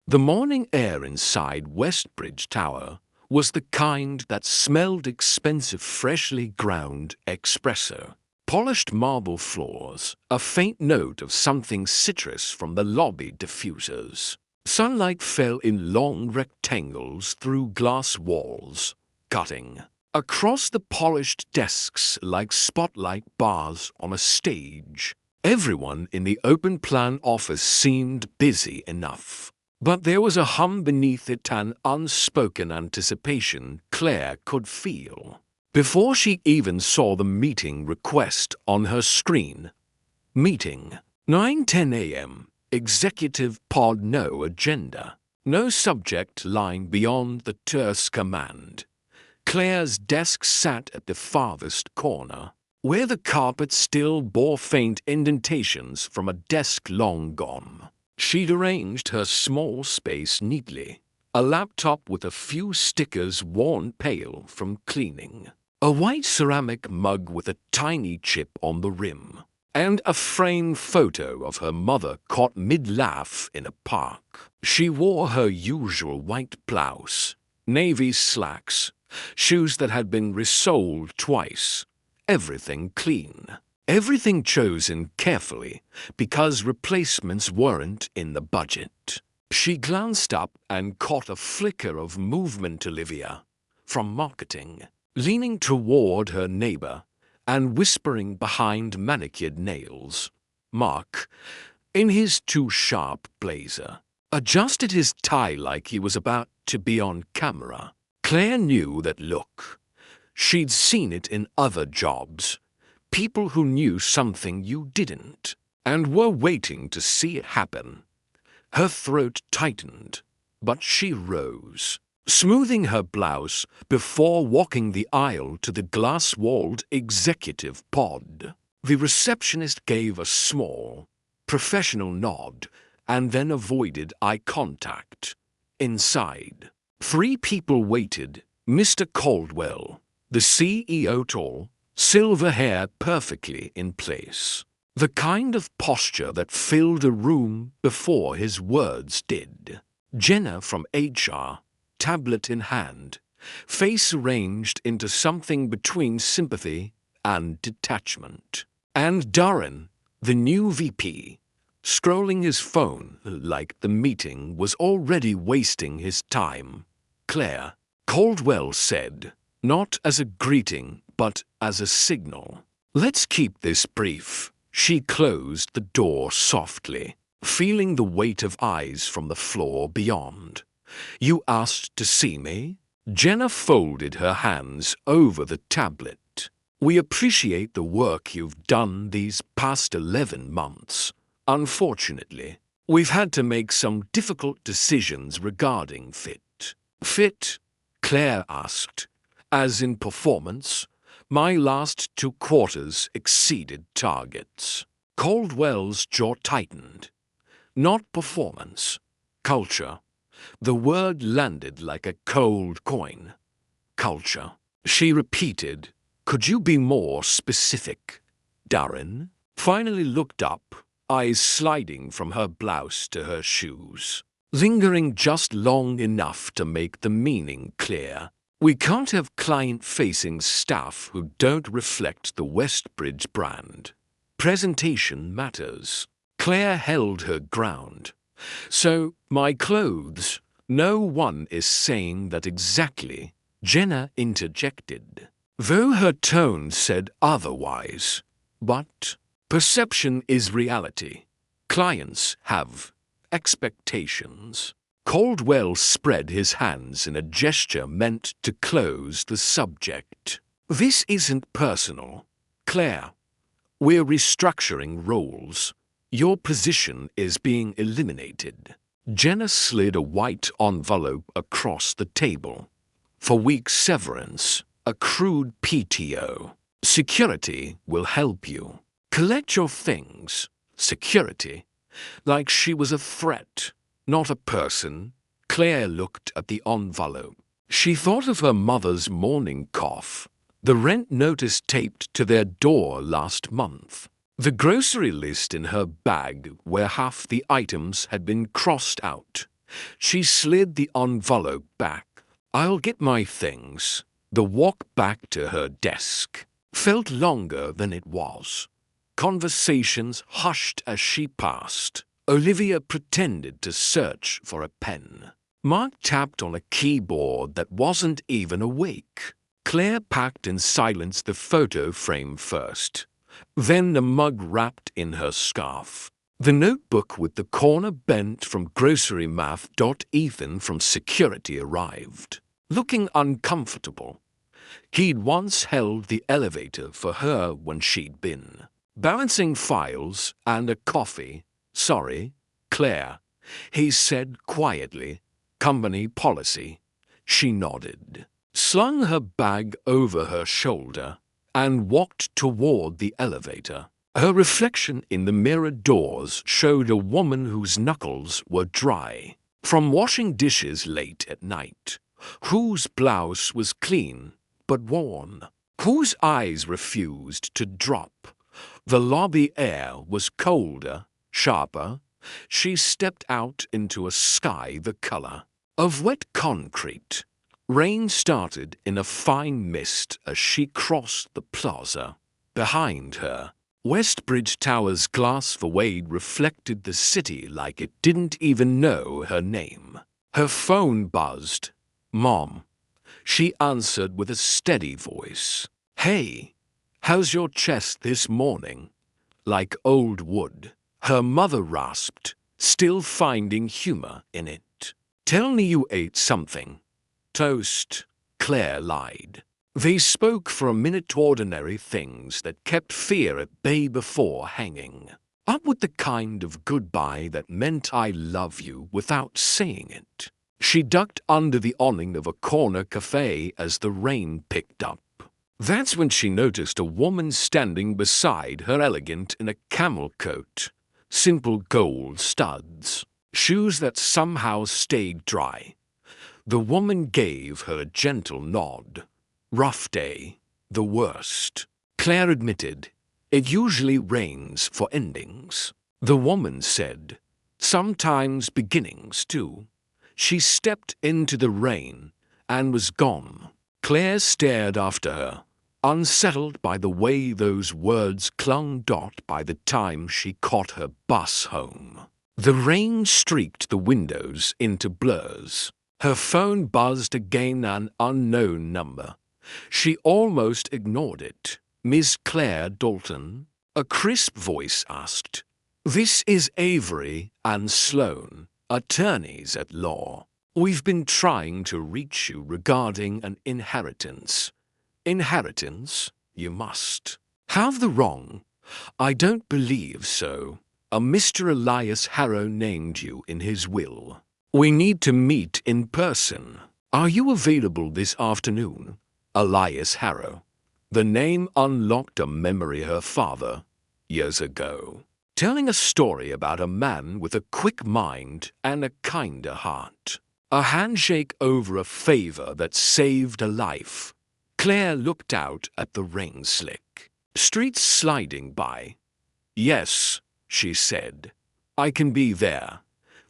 The morning air inside Westbridge Tower was the kind that smelled expensive freshly ground espresso. Polished marble floors, a faint note of something citrus from the lobby diffusers. Sunlight fell in long rectangles through glass walls, cutting across the polished desks like spotlight bars on a stage. Everyone in the open-plan office seemed busy enough. But there was a hum beneath it, an unspoken anticipation Claire could feel. Before she even saw the meeting request on her screen. Meeting. 9:10 a.m. Executive pod, no agenda. No subject line beyond the terse command. Claire's desk sat at the farthest corner, where the carpet still bore faint indentations from a desk long gone. She'd arranged her small space neatly, a laptop with a few stickers worn pale from cleaning, a white ceramic mug with a tiny chip on the rim, and a framed photo of her mother caught mid-laugh in a park. She wore her usual white blouse, navy slacks, shoes that had been resoled twice, everything clean. Everything chosen carefully because replacements weren't in the budget. She glanced up and caught a flicker of movement, Olivia, from marketing, leaning toward her neighbor and whispering behind manicured nails. Mark, in his too sharp blazer, adjusted his tie like he was about to be on camera. Claire knew that look. She'd seen it in other jobs. People who knew something you didn't, and were waiting to see it happen. Her throat tightened, but she rose, smoothing her blouse before walking the aisle to the glass-walled executive pod. The receptionist gave a small, professional nod and then avoided eye contact. Inside, 3 people waited. Mr. Caldwell, the CEO, tall, silver hair perfectly in place. The kind of posture that filled a room before his words did. Jenna from HR, tablet in hand, face arranged into something between sympathy and detachment. And Darren, the new VP, scrolling his phone like the meeting was already wasting his time. Claire, Caldwell said, not as a greeting, but as a signal. Let's keep this brief. She closed the door softly, feeling the weight of eyes from the floor beyond. You asked to see me? Jenna folded her hands over the tablet. We appreciate the work you've done these past 11 months. Unfortunately, we've had to make some difficult decisions regarding fit. Fit? Claire asked. As in performance, my last 2 quarters exceeded targets. Caldwell's jaw tightened. Not performance. Culture. The word landed like a cold coin. Culture. She repeated, could you be more specific? Darren finally looked up, eyes sliding from her blouse to her shoes, lingering just long enough to make the meaning clear. We can't have client-facing staff who don't reflect the Westbridge brand. Presentation matters. Claire held her ground. So, my clothes. No one is saying that exactly, Jenna interjected, though her tone said otherwise. But perception is reality. Clients have expectations. Caldwell spread his hands in a gesture meant to close the subject. This isn't personal, Claire. We're restructuring roles. Your position is being eliminated. Jenna slid a white envelope across the table. For week severance, accrued PTO. Security will help you. Collect your things. Security. Like she was a threat. Not a person. Claire looked at the envelope. She thought of her mother's morning cough, the rent notice taped to their door last month, the grocery list in her bag where half the items had been crossed out, She slid the envelope back. "I'll get my things." The walk back to her desk felt longer than it was. Conversations hushed as she passed. Olivia pretended to search for a pen. Mark tapped on a keyboard that wasn't even awake. Claire packed in silence the photo frame first, then the mug wrapped in her scarf. The notebook with the corner bent from grocery math. Ethan from security arrived, looking uncomfortable. He'd once held the elevator for her when she'd been. Balancing files and a coffee. "Sorry, Claire," he said quietly. "Company policy." She nodded, slung her bag over her shoulder, and walked toward the elevator. Her reflection in the mirror doors showed a woman whose knuckles were dry from washing dishes late at night, whose blouse was clean but worn, whose eyes refused to drop. The lobby air was colder, sharper. She stepped out into a sky the color of wet concrete. Rain started in a fine mist as she crossed the plaza. Behind her, Westbridge Tower's glass facade reflected the city like it didn't even know her name. Her phone buzzed. "Mom," she answered with a steady voice. "Hey, how's your chest this morning?" "Like old wood," her mother rasped, still finding humor in it. "Tell me you ate something." "Toast," Claire lied. They spoke for a minute, ordinary things that kept fear at bay before hanging up with the kind of goodbye that meant "I love you" without saying it. She ducked under the awning of a corner cafe as the rain picked up. That's when she noticed a woman standing beside her, elegant in a camel coat, simple gold studs, shoes that somehow stayed dry. The woman gave her a gentle nod. "Rough day, the worst," Claire admitted. "It usually rains for endings." The woman said, "Sometimes beginnings too." She stepped into the rain and was gone. Claire stared after her, unsettled by the way those words clung. By the time she caught her bus home, the rain streaked the windows into blurs. Her phone buzzed again, an unknown number. She almost ignored it. "Miss Claire Dalton?" a crisp voice asked. "This is Avery and Sloan, attorneys at law. We've been trying to reach you regarding an inheritance." "Inheritance? You must have the wrong." "I don't believe so. A Mr. Elias Harrow named you in his will. We need to meet in person. Are you available this afternoon?" Elias Harrow. The name unlocked a memory her father, years ago, telling a story about a man with a quick mind and a kinder heart. A handshake over a favor that saved a life. Claire looked out at the rain slick streets sliding by. "Yes," she said. "I can be there."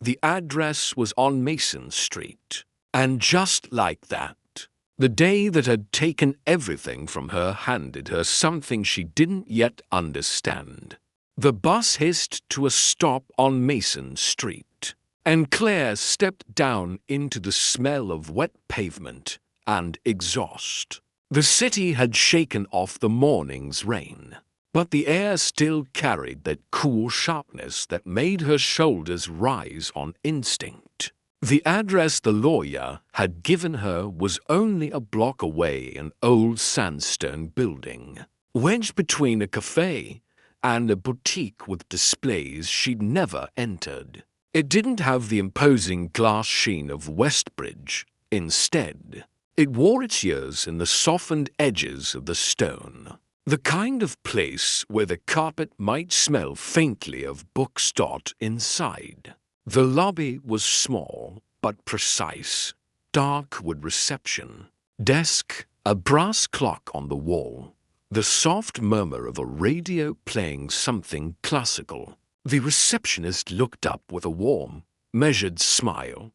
The address was on Mason Street. And just like that, the day that had taken everything from her handed her something she didn't yet understand. The bus hissed to a stop on Mason Street, and Claire stepped down into the smell of wet pavement and exhaust. The city had shaken off the morning's rain, but the air still carried that cool sharpness that made her shoulders rise on instinct. The address the lawyer had given her was only a block away, an old sandstone building, wedged between a cafe and a boutique with displays she'd never entered. It didn't have the imposing glass sheen of Westbridge. Instead, it wore its years in the softened edges of the stone. The kind of place where the carpet might smell faintly of books. Inside, the lobby was small but precise. Dark wood reception desk, a brass clock on the wall, the soft murmur of a radio playing something classical. The receptionist looked up with a warm, measured smile.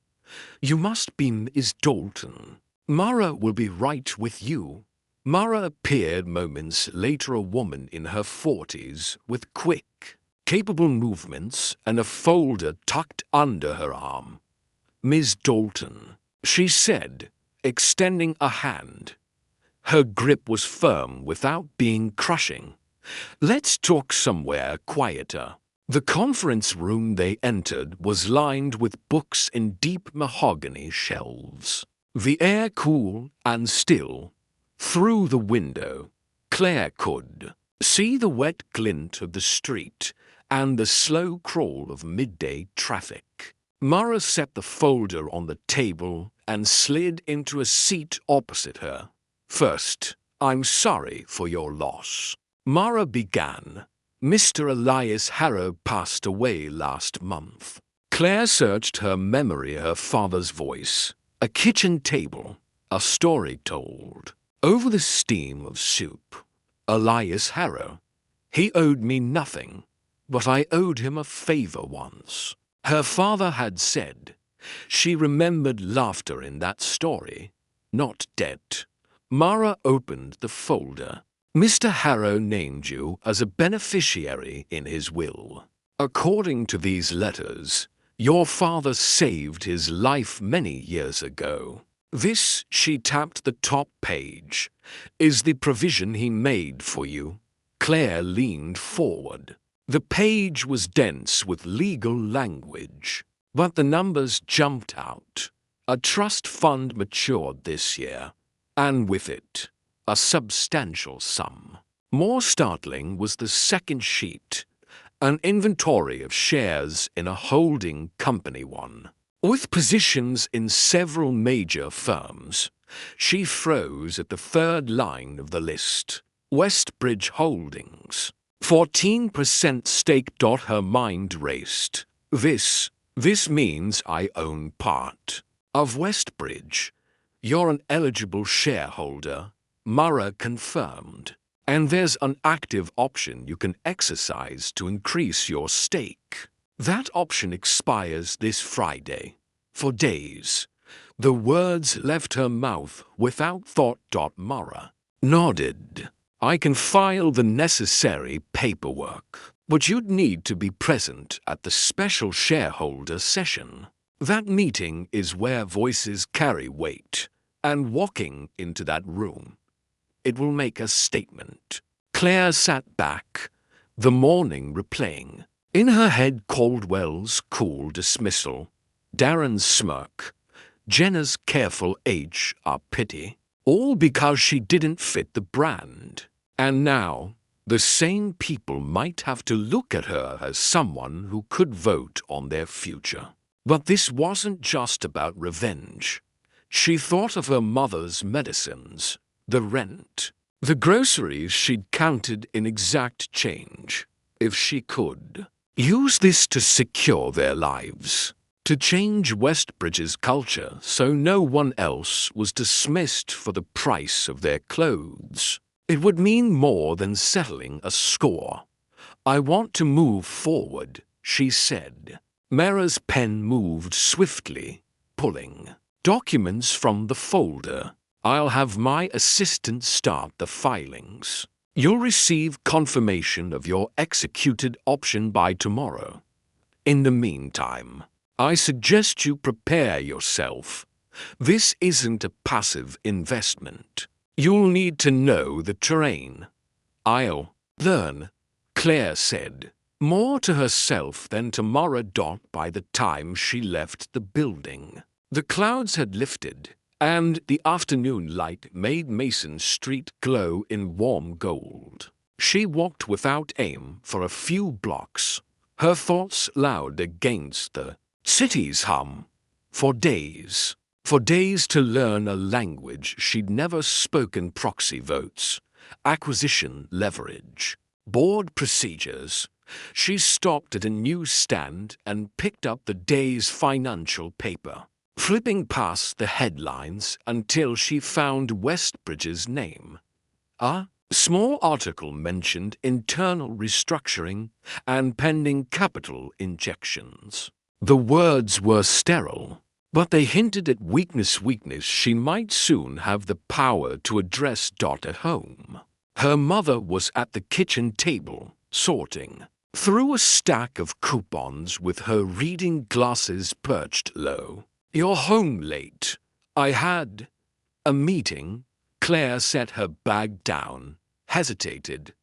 "You must be Miss Dalton. Mara will be right with you." Mara appeared moments later, a woman in her 40s with quick, capable movements and a folder tucked under her arm. "Miss Dalton," she said, extending a hand. Her grip was firm without being crushing. "Let's talk somewhere quieter." The conference room they entered was lined with books in deep mahogany shelves. The air cool and still. Through the window, Claire could see the wet glint of the street and the slow crawl of midday traffic. Mara set the folder on the table and slid into a seat opposite her. "First, I'm sorry for your loss," Mara began. "Mr. Elias Harrow passed away last month." Claire searched her memory, her father's voice, a kitchen table, a story told. Over the steam of soup. "Elias Harrow. He owed me nothing, but I owed him a favor once," her father had said. She remembered laughter in that story, not debt. Mara opened the folder. "Mr. Harrow named you as a beneficiary in his will. According to these letters, your father saved his life many years ago. This," she tapped the top page, "is the provision he made for you." Claire leaned forward. The page was dense with legal language, but the numbers jumped out. A trust fund matured this year, and with it, a substantial sum. More startling was the second sheet, an inventory of shares in a holding company one. With positions in several major firms, she froze at the third line of the list. Westbridge Holdings. 14% stake. Her mind raced. This means I own part of Westbridge. You're an eligible shareholder, Mara confirmed. And there's an active option you can exercise to increase your stake. That option expires this Friday. For days, the words left her mouth without thought. Mara nodded. "I can file the necessary paperwork, but you'd need to be present at the special shareholder session. That meeting is where voices carry weight, and walking into that room, it will make a statement." Claire sat back, the morning replaying. In her head, Caldwell's cool dismissal, Darren's smirk, Jenna's careful HR pity, all because she didn't fit the brand. And now, the same people might have to look at her as someone who could vote on their future. But this wasn't just about revenge. She thought of her mother's medicines, the rent, the groceries she'd counted in exact change. If she could use this to secure their lives, to change Westbridge's culture so no one else was dismissed for the price of their clothes, it would mean more than settling a score. "I want to move forward," she said. Mara's pen moved swiftly, pulling documents from the folder. "I'll have my assistant start the filings. You'll receive confirmation of your executed option by tomorrow. In the meantime, I suggest you prepare yourself. This isn't a passive investment. You'll need to know the terrain." "I'll learn," Claire said, more to herself than to Mara. By the time she left the building, the clouds had lifted, and the afternoon light made Mason Street glow in warm gold. She walked without aim for a few blocks, her thoughts loud against the city's hum. For days to learn a language she'd never spoken: proxy votes, acquisition leverage, board procedures. She stopped at a newsstand and picked up the day's financial paper, flipping past the headlines until she found Westbridge's name. A small article mentioned internal restructuring and pending capital injections. The words were sterile, but they hinted at weakness she might soon have the power to address at home. Her mother was at the kitchen table, sorting through a stack of coupons with her reading glasses perched low. "You're home late. I had a meeting." Claire set her bag down, hesitated.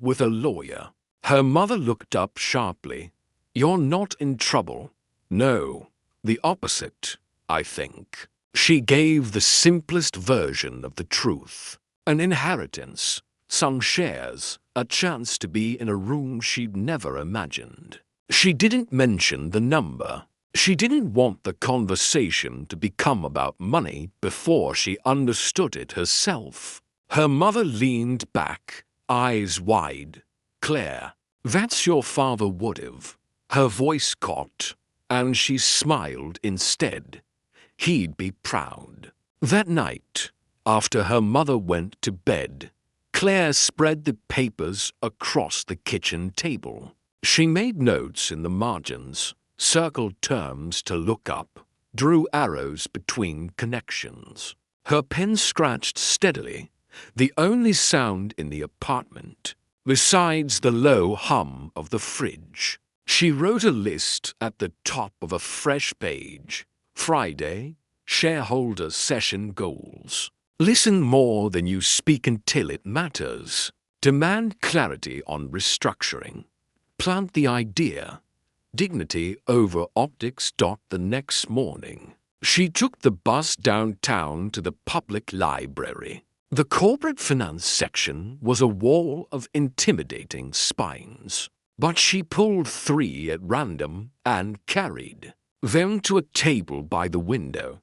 "With a lawyer." Her mother looked up sharply. "You're not in trouble." "No, the opposite, I think." She gave the simplest version of the truth. An inheritance, some shares, a chance to be in a room she'd never imagined. She didn't mention the number. She didn't want the conversation to become about money before she understood it herself. Her mother leaned back, eyes wide. "Claire, that's your father would've." Her voice caught, and she smiled instead. He'd be proud. That night, after her mother went to bed, Claire spread the papers across the kitchen table. She made notes in the margins, circled terms to look up, drew arrows between connections. Her pen scratched steadily, the only sound in the apartment, besides the low hum of the fridge. She wrote a list at the top of a fresh page. Friday, shareholder session goals. Listen more than you speak until it matters. Demand clarity on restructuring. Plant the idea. Dignity over optics. The next morning, she took the bus downtown to the public library. The corporate finance section was a wall of intimidating spines, but she pulled 3 at random and carried them to a table by the window.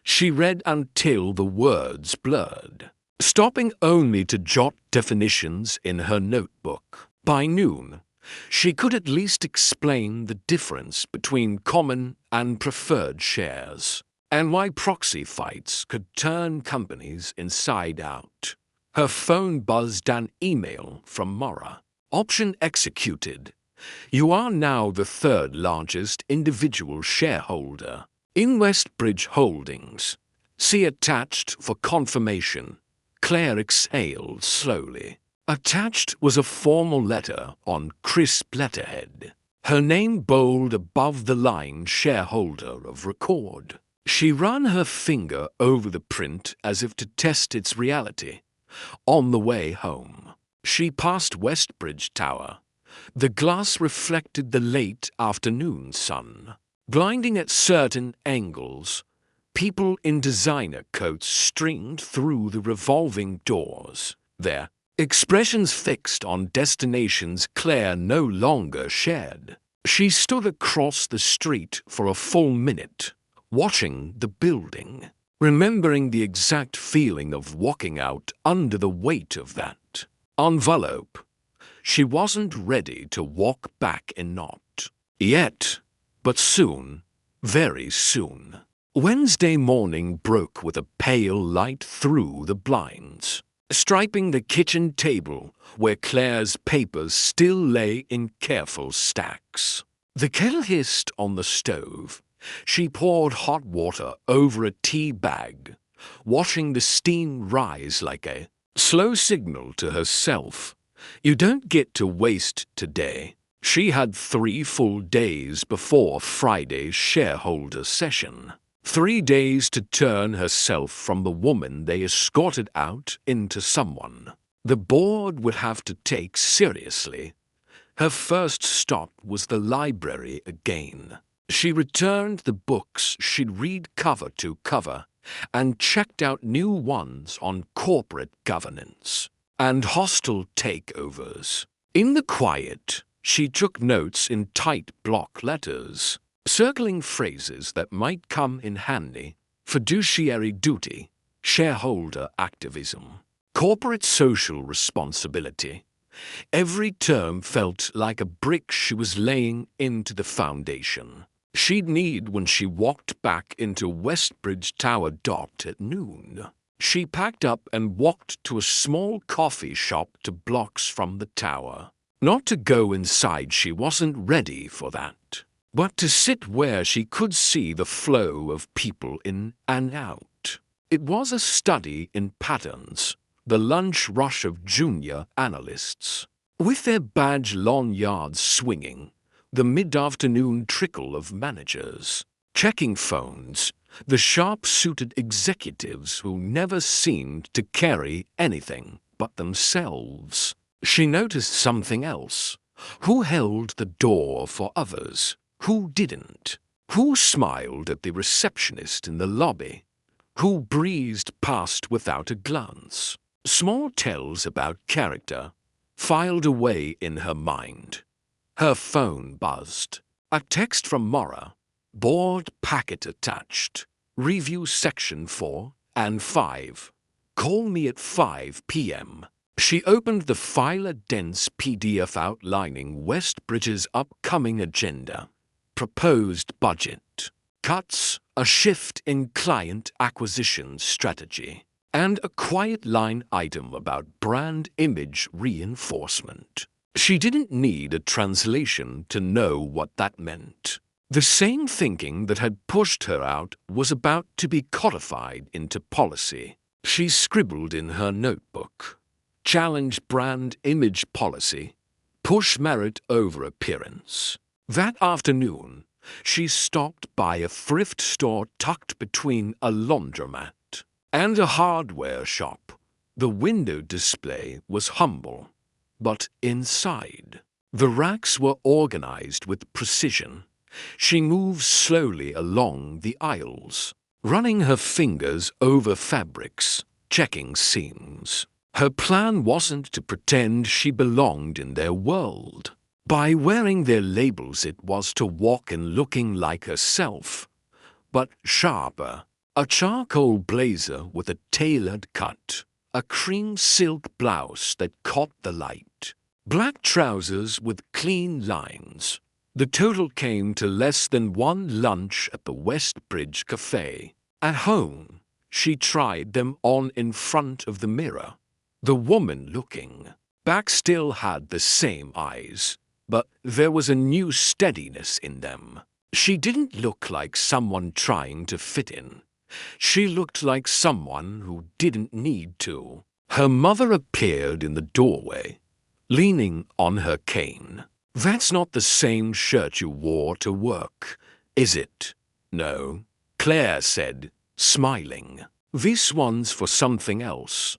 She read until the words blurred, stopping only to jot definitions in her notebook. By noon, she could at least explain the difference between common and preferred shares, and why proxy fights could turn companies inside out. Her phone buzzed an email from Mara. "Option executed. You are now the 3rd largest individual shareholder in Westbridge Holdings. See attached for confirmation." Claire exhaled slowly. Attached was a formal letter on crisp letterhead, her name bold above the line shareholder of record. She ran her finger over the print as if to test its reality. On the way home, she passed Westbridge Tower. The glass reflected the late afternoon sun, blinding at certain angles. People in designer coats streamed through the revolving doors, their expressions fixed on destinations Claire no longer shared. She stood across the street for a full minute, watching the building, remembering the exact feeling of walking out under the weight of that envelope. She wasn't ready to walk back in not yet, but soon, very soon. Wednesday morning broke with a pale light through the blinds, striping the kitchen table where Claire's papers still lay in careful stacks. The kettle hissed on the stove. She poured hot water over a tea bag, watching the steam rise like a slow signal to herself. You don't get to waste today. She had 3 full days before Friday's shareholder session. 3 days to turn herself from the woman they escorted out into someone the board would have to take seriously. Her first stop was the library again. She returned the books she'd read cover to cover and checked out new ones on corporate governance and hostile takeovers. In the quiet, she took notes in tight block letters, circling phrases that might come in handy: fiduciary duty, shareholder activism, corporate social responsibility. Every term felt like a brick she was laying into the foundation she'd need when she walked back into Westbridge Tower at noon. She packed up and walked to a small coffee shop 2 blocks from the tower. Not to go inside, she wasn't ready for that. but to sit where she could see the flow of people in and out. It was a study in patterns, the lunch rush of junior analysts, with their badge lanyards swinging, the mid-afternoon trickle of managers, checking phones, the sharp-suited executives who never seemed to carry anything but themselves. She noticed something else. Who held the door for others? Who didn't? Who smiled at the receptionist in the lobby? Who breezed past without a glance? Small tells about character filed away in her mind. Her phone buzzed. A text from Mara. Board packet attached. Review section 4 and 5. Call me at 5 p.m. She opened the file, a dense PDF outlining Westbridge's upcoming agenda. Proposed budget. Cuts, a shift in client acquisition strategy, and a quiet line item about brand image reinforcement. She didn't need a translation to know what that meant. The same thinking that had pushed her out was about to be codified into policy. She scribbled in her notebook. Challenge brand image policy. Push merit over appearance. That afternoon, she stopped by a thrift store tucked between a laundromat and a hardware shop. The window display was humble, but inside, the racks were organized with precision. She moved slowly along the aisles, running her fingers over fabrics, checking seams. Her plan wasn't to pretend she belonged in their world. By wearing their labels, it was to walk in looking like herself, but sharper. A charcoal blazer with a tailored cut, a cream silk blouse that caught the light, black trousers with clean lines. The total came to less than one lunch at the Westbridge Cafe. At home, she tried them on in front of the mirror. The woman looking back still had the same eyes, but there was a new steadiness in them. She didn't look like someone trying to fit in. She looked like someone who didn't need to. Her mother appeared in the doorway, leaning on her cane. "That's not the same shirt you wore to work, is it?" "No," Claire said, smiling. "This one's for something else."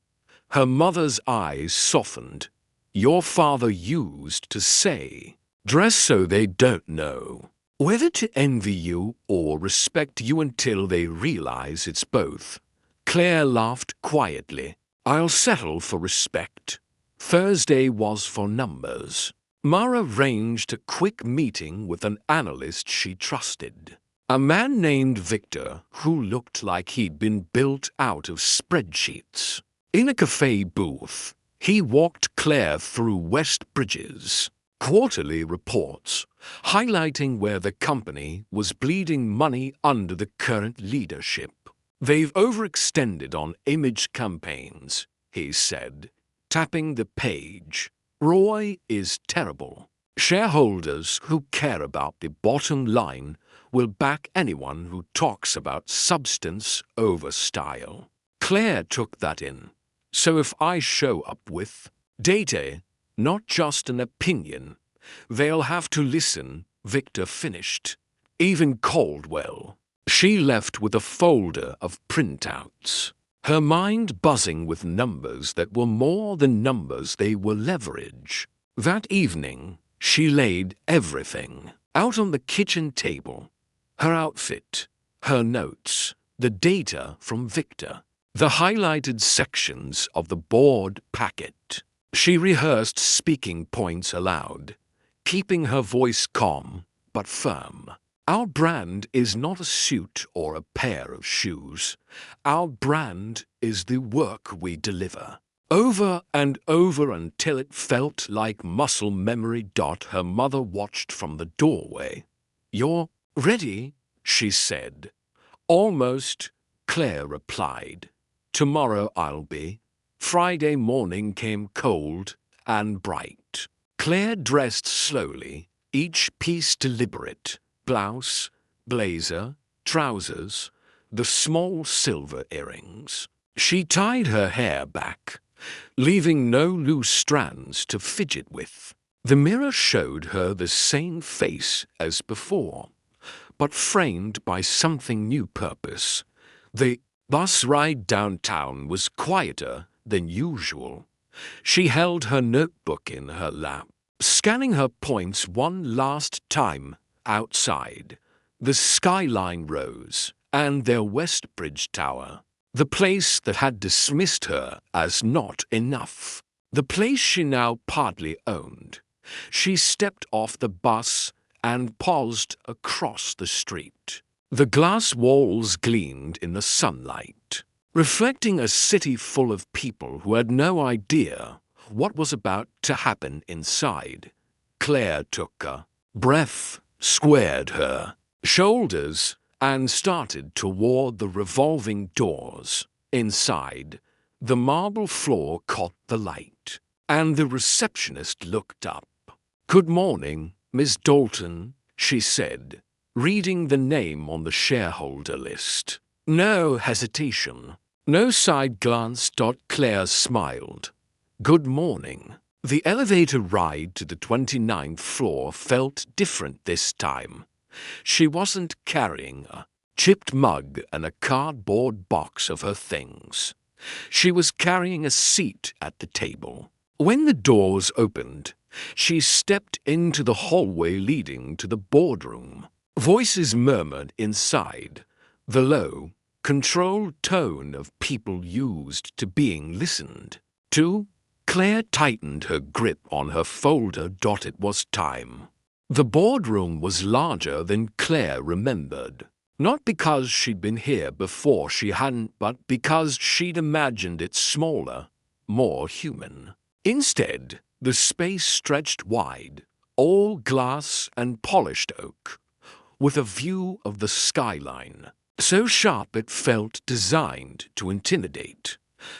Her mother's eyes softened. "Your father used to say, dress so they don't know whether to envy you or respect you until they realize it's both." Claire laughed quietly. "I'll settle for respect." Thursday was for numbers. Mara arranged a quick meeting with an analyst she trusted. A man named Victor who looked like he'd been built out of spreadsheets. In a cafe booth, he walked Claire through Westbridge's quarterly reports, highlighting where the company was bleeding money under the current leadership. "They've overextended on image campaigns," he said, tapping the page. "ROI is terrible. Shareholders who care about the bottom line will back anyone who talks about substance over style." Claire took that in. "So if I show up with data, not just an opinion, they'll have to listen," Victor finished. "Even Caldwell." She left with a folder of printouts, her mind buzzing with numbers that were more than numbers, they were leverage. That evening, she laid everything out on the kitchen table. Her outfit, her notes, the data from Victor, the highlighted sections of the board packet. She rehearsed speaking points aloud, keeping her voice calm but firm. "Our brand is not a suit or a pair of shoes. Our brand is the work we deliver." Over and over until it felt like muscle memory. Her mother watched from the doorway. "You're ready?" she said. "Almost," Claire replied. "Tomorrow I'll be." Friday morning came cold and bright. Claire dressed slowly, each piece deliberate. blouse, blazer, trousers, the small silver earrings. She tied her hair back, leaving no loose strands to fidget with. The mirror showed her the same face as before, but framed by something new purpose. The bus ride downtown was quieter than usual. She held her notebook in her lap, scanning her points one last time outside. The skyline rose, and their Westbridge Tower. The place that had dismissed her as not enough. The place she now partly owned. She stepped off the bus and paused across the street. The glass walls gleamed in the sunlight, reflecting a city full of people who had no idea what was about to happen inside. Claire took a breath, squared her shoulders, and started toward the revolving doors. Inside, the marble floor caught the light, and the receptionist looked up. "Good morning, Miss Dalton," she said, reading the name on the shareholder list. No hesitation, no side glance. Claire smiled. "Good morning." The elevator ride to the 29th floor felt different this time. She wasn't carrying a chipped mug and a cardboard box of her things. She was carrying a seat at the table. When the doors opened, she stepped into the hallway leading to the boardroom. Voices murmured inside, the low, controlled tone of people used to being listened to. Claire tightened her grip on her folder. It was time. The boardroom was larger than Claire remembered. Not because she'd been here before she hadn't, but because she'd imagined it smaller, more human. Instead, the space stretched wide, all glass and polished oak, with a view of the skyline, so sharp it felt designed to intimidate.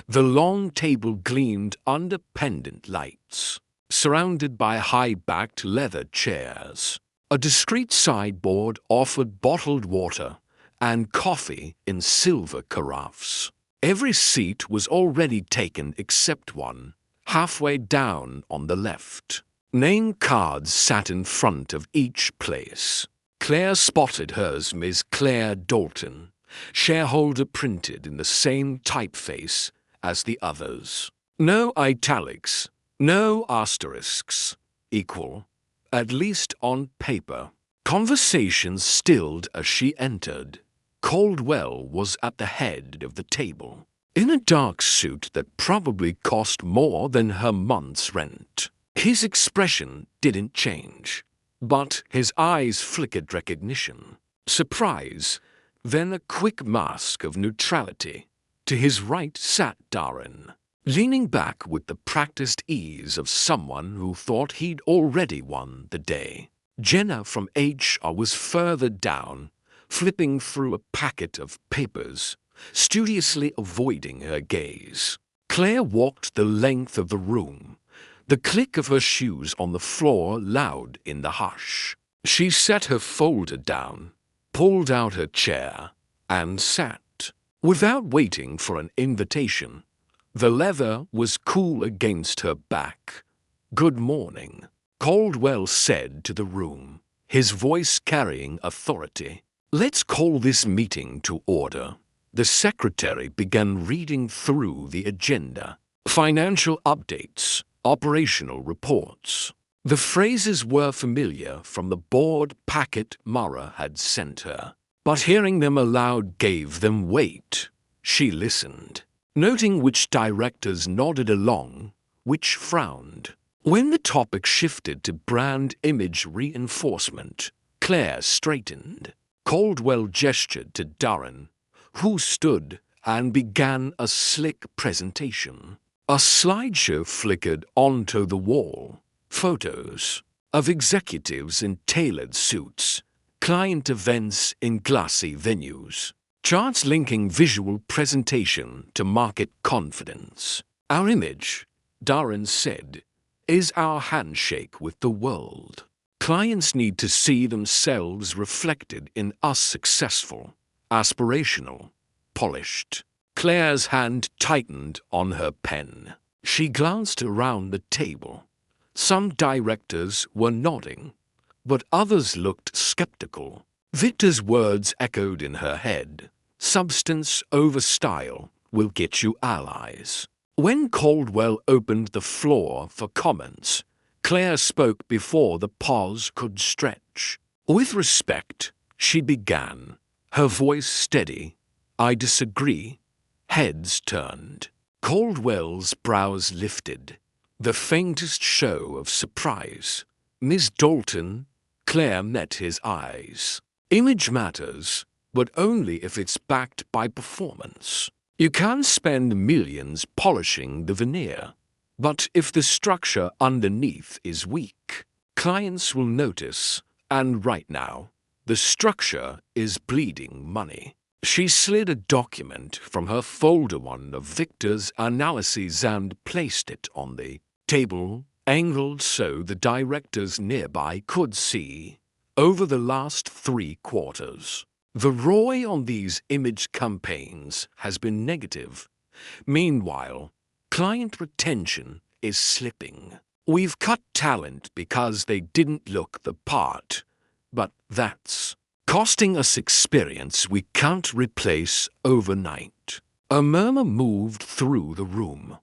The long table gleamed under pendant lights, surrounded by high-backed leather chairs. A discreet sideboard offered bottled water and coffee in silver carafes. Every seat was already taken except one, halfway down on the left. Name cards sat in front of each place. Claire spotted hers, Ms. Claire Dalton, shareholder, printed in the same typeface as the others. No italics, no asterisks. Equal, at least on paper. Conversations stilled as she entered. Caldwell was at the head of the table, in a dark suit that probably cost more than her month's rent. His expression didn't change, but his eyes flickered recognition, surprise, then a quick mask of neutrality. To his right sat Darren, leaning back with the practiced ease of someone who thought he'd already won the day. Jenna from HR was further down, flipping through a packet of papers, studiously avoiding her gaze. Claire walked the length of the room, the click of her shoes on the floor loud in the hush. She set her folder down, pulled out her chair, and sat, without waiting for an invitation. The leather was cool against her back. "Good morning," Caldwell said to the room, his voice carrying authority. "Let's call this meeting to order." The secretary began reading through the agenda. Financial updates, operational reports. The phrases were familiar from the board packet Mara had sent her, but hearing them aloud gave them weight. She listened, noting which directors nodded along, which frowned. When the topic shifted to brand image reinforcement, Claire straightened. Caldwell gestured to Darren, who stood and began a slick presentation. A slideshow flickered onto the wall. Photos of executives in tailored suits, client events in glassy venues, charts linking visual presentation to market confidence. "Our image," Darren said, "is our handshake with the world." Clients need to see themselves reflected in us successful, aspirational, polished. Claire's hand tightened on her pen. She glanced around the table. Some directors were nodding, but others looked skeptical. Victor's words echoed in her head. Substance over style will get you allies. When Caldwell opened the floor for comments, Claire spoke before the pause could stretch. With respect, she began, her voice steady. I disagree. Heads turned. Caldwell's brows lifted, the faintest show of surprise. Miss Dalton, Claire met his eyes. Image matters, but only if it's backed by performance. You can spend millions polishing the veneer, but if the structure underneath is weak, clients will notice, and right now, the structure is bleeding money. She slid a document from her folder one of Victor's analyses and placed it on the table, angled so the directors nearby could see. Over the last 3 quarters, the ROI on these image campaigns has been negative. Meanwhile, client retention is slipping. We've cut talent because they didn't look the part, but that's costing us experience we can't replace overnight. A murmur moved through the room.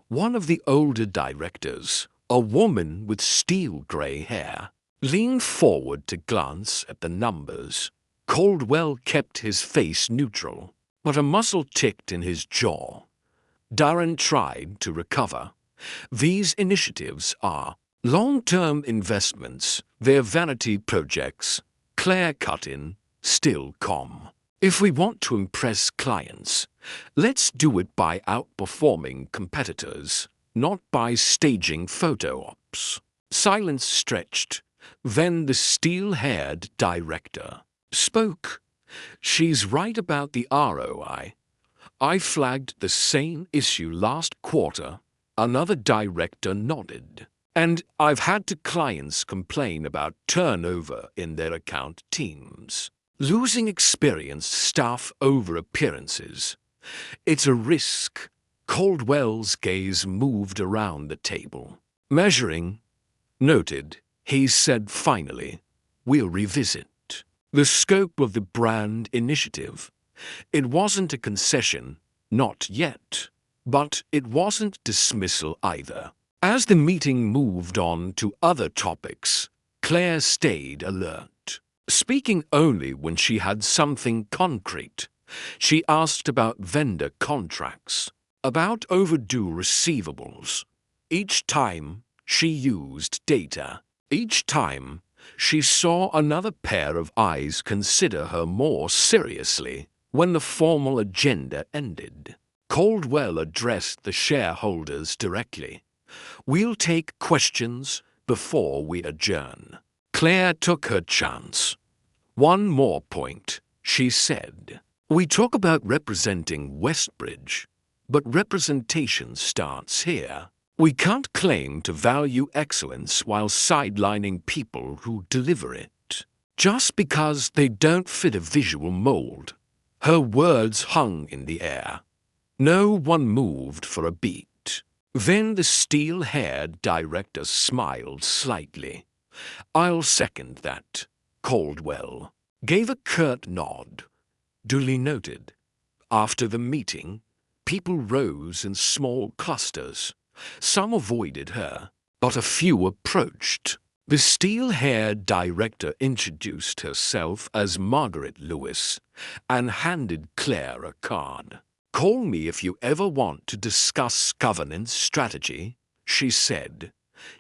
One of the older directors, a woman with steel-gray hair, leaned forward to glance at the numbers. Caldwell kept his face neutral, but a muscle ticked in his jaw. Darren tried to recover. These initiatives are long-term investments, they're vanity projects. Claire cut in, still calm. If we want to impress clients, let's do it by outperforming competitors, not by staging photo ops. Silence stretched. Then the steel-haired director spoke. She's right about the ROI. I flagged the same issue last quarter. Another director nodded. And I've had clients complain about turnover in their account teams. Losing experienced staff over appearances. It's a risk. Caldwell's gaze moved around the table. Measuring. Noted. He said finally, we'll revisit the scope of the brand initiative. It wasn't a concession, not yet, but it wasn't dismissal either. As the meeting moved on to other topics, Claire stayed alert, speaking only when she had something concrete. She asked about vendor contracts, about overdue receivables. Each time she used data. Each time she saw another pair of eyes consider her more seriously. When the formal agenda ended, Caldwell addressed the shareholders directly. We'll take questions before we adjourn. Claire took her chance. One more point, she said. We talk about representing Westbridge, but representation starts here. We can't claim to value excellence while sidelining people who deliver it, just because they don't fit a visual mold. Her words hung in the air. No one moved for a beat. Then the steel-haired director smiled slightly. I'll second that. Caldwell gave a curt nod. Duly noted. After the meeting, people rose in small clusters. Some avoided her, but a few approached. The steel-haired director introduced herself as Margaret Lewis and handed Claire a card. Call me if you ever want to discuss governance strategy, she said.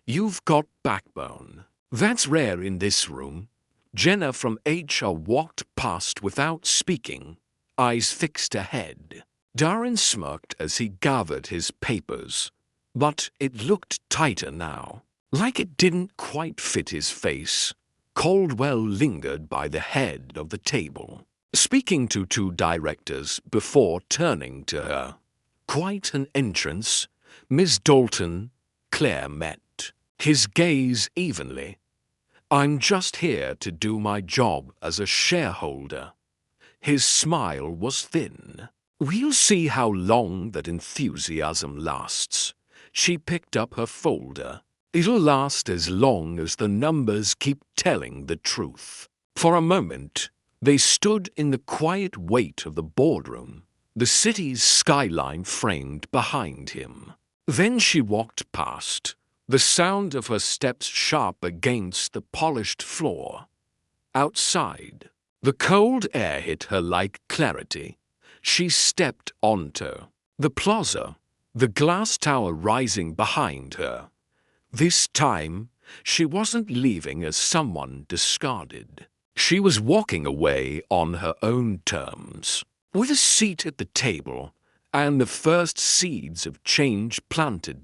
You've got backbone. That's rare in this room. Jenna from HR walked past without speaking, eyes fixed ahead. Darren smirked as he gathered his papers, but it looked tighter now, like it didn't quite fit his face. Caldwell lingered by the head of the table, speaking to 2 directors before turning to her. Quite an entrance. Miss Dalton, Claire met his gaze evenly. I'm just here to do my job as a shareholder." His smile was thin. "We'll see how long that enthusiasm lasts." She picked up her folder. "It'll last as long as the numbers keep telling the truth." For a moment, they stood in the quiet weight of the boardroom, the city's skyline framed behind him. Then she walked past, the sound of her steps sharp against the polished floor. Outside, the cold air hit her like clarity. She stepped onto the plaza, the glass tower rising behind her. This time, she wasn't leaving as someone discarded. She was walking away on her own terms. With a seat at the table and the first seeds of change planted,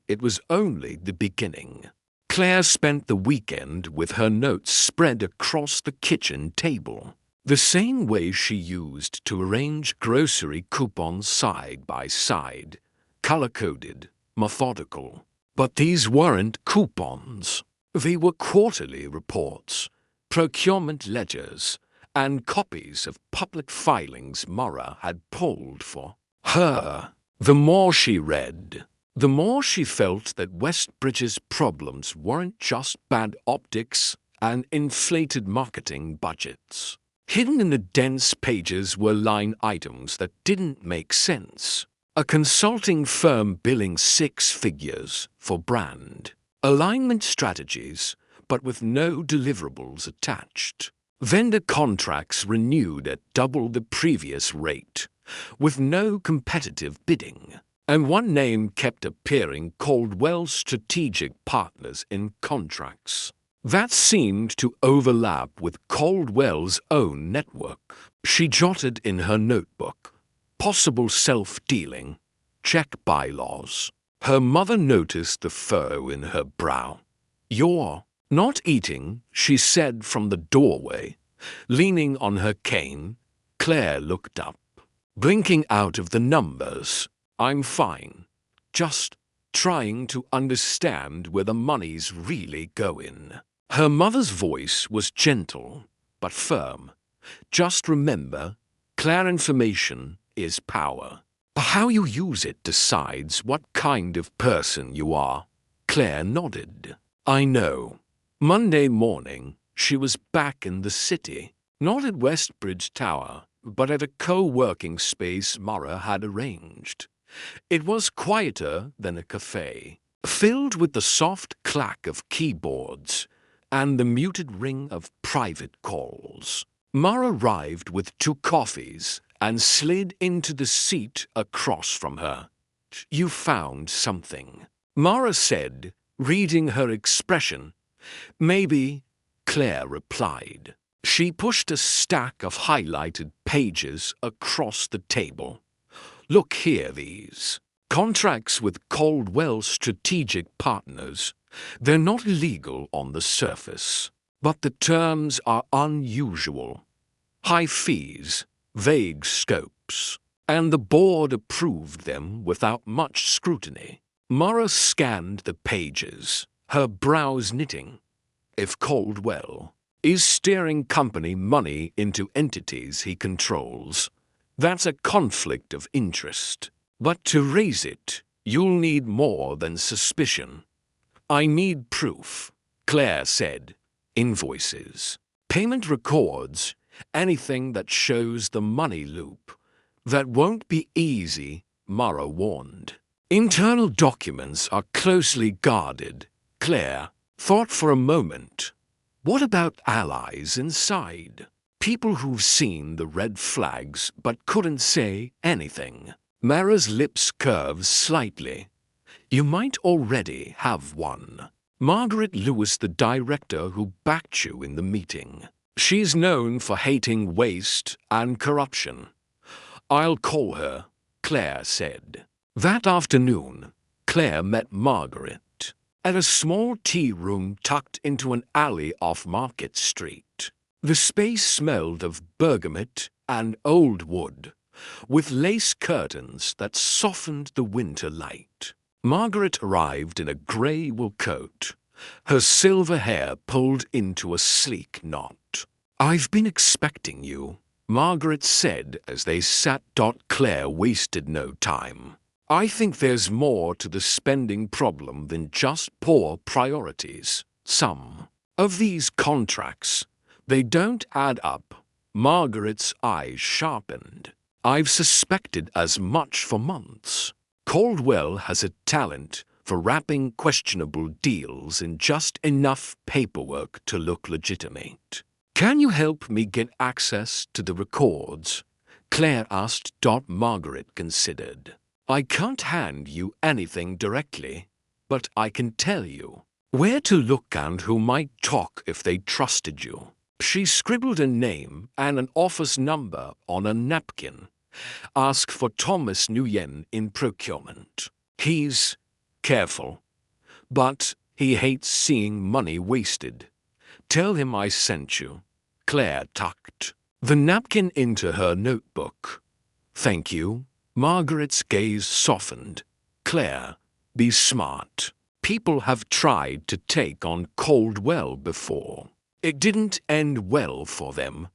it was only the beginning. Claire spent the weekend with her notes spread across the kitchen table, the same way she used to arrange grocery coupons side by side, color-coded, methodical. But these weren't coupons. They were quarterly reports, procurement ledgers, and copies of public filings Mara had pulled for her. The more she read, the more she felt that Westbridge's problems weren't just bad optics and inflated marketing budgets. Hidden in the dense pages were line items that didn't make sense. A consulting firm billing 6 figures for brand alignment strategies, but with no deliverables attached. Vendor contracts renewed at double the previous rate, with no competitive bidding. And one name kept appearing: Caldwell Strategic Partners in contracts. That seemed to overlap with Caldwell's own network. She jotted in her notebook, possible self-dealing, check bylaws. Her mother noticed the furrow in her brow. "You're not eating," she said from the doorway. Leaning on her cane, Claire looked up, blinking out of the numbers. "I'm fine. Just trying to understand where the money's really going." Her mother's voice was gentle, but firm. "Just remember, Claire, information is power. How you use it decides what kind of person you are." Claire nodded. "I know." Monday morning, she was back in the city, not at Westbridge Tower, but at a co-working space Mara had arranged. It was quieter than a cafe, filled with the soft clack of keyboards and the muted ring of private calls. Mara arrived with 2 coffees and slid into the seat across from her. "You found something," Mara said, reading her expression. "Maybe," Claire replied. She pushed a stack of highlighted pages across the table. "Look here, these contracts with Caldwell Strategic Partners. They're not illegal on the surface, but the terms are unusual. High fees, vague scopes, and the board approved them without much scrutiny." Mara scanned the pages, her brows knitting. If Caldwell is steering company money into entities he controls, that's a conflict of interest. But to raise it, you'll need more than suspicion. "I need proof," Claire said. "Invoices, payment records, anything that shows the money loop." "That won't be easy," Mara warned. "Internal documents are closely guarded." Claire thought for a moment. What about allies inside? People who've seen the red flags but couldn't say anything. Mara's lips curved slightly. "You might already have one. Margaret Lewis, the director who backed you in the meeting. She's known for hating waste and corruption." "I'll call her," Claire said. That afternoon, Claire met Margaret at a small tea room tucked into an alley off Market Street. The space smelled of bergamot and old wood, with lace curtains that softened the winter light. Margaret arrived in a grey wool coat, her silver hair pulled into a sleek knot. "I've been expecting you," Margaret said as they sat. Claire wasted no time. "I think there's more to the spending problem than just poor priorities. Some of these contracts, they don't add up." Margaret's eyes sharpened. "I've suspected as much for months. Caldwell has a talent for wrapping questionable deals in just enough paperwork to look legitimate." "Can you help me get access to the records?" Claire asked. Margaret considered. "I can't hand you anything directly, but I can tell you where to look and who might talk if they trusted you." She scribbled a name and an office number on a napkin. "Ask for Thomas Nguyen in procurement. He's careful, but he hates seeing money wasted. Tell him I sent you." Claire tucked the napkin into her notebook. "Thank you." Margaret's gaze softened. "Claire, be smart. People have tried to take on Caldwell before. It didn't end well for them."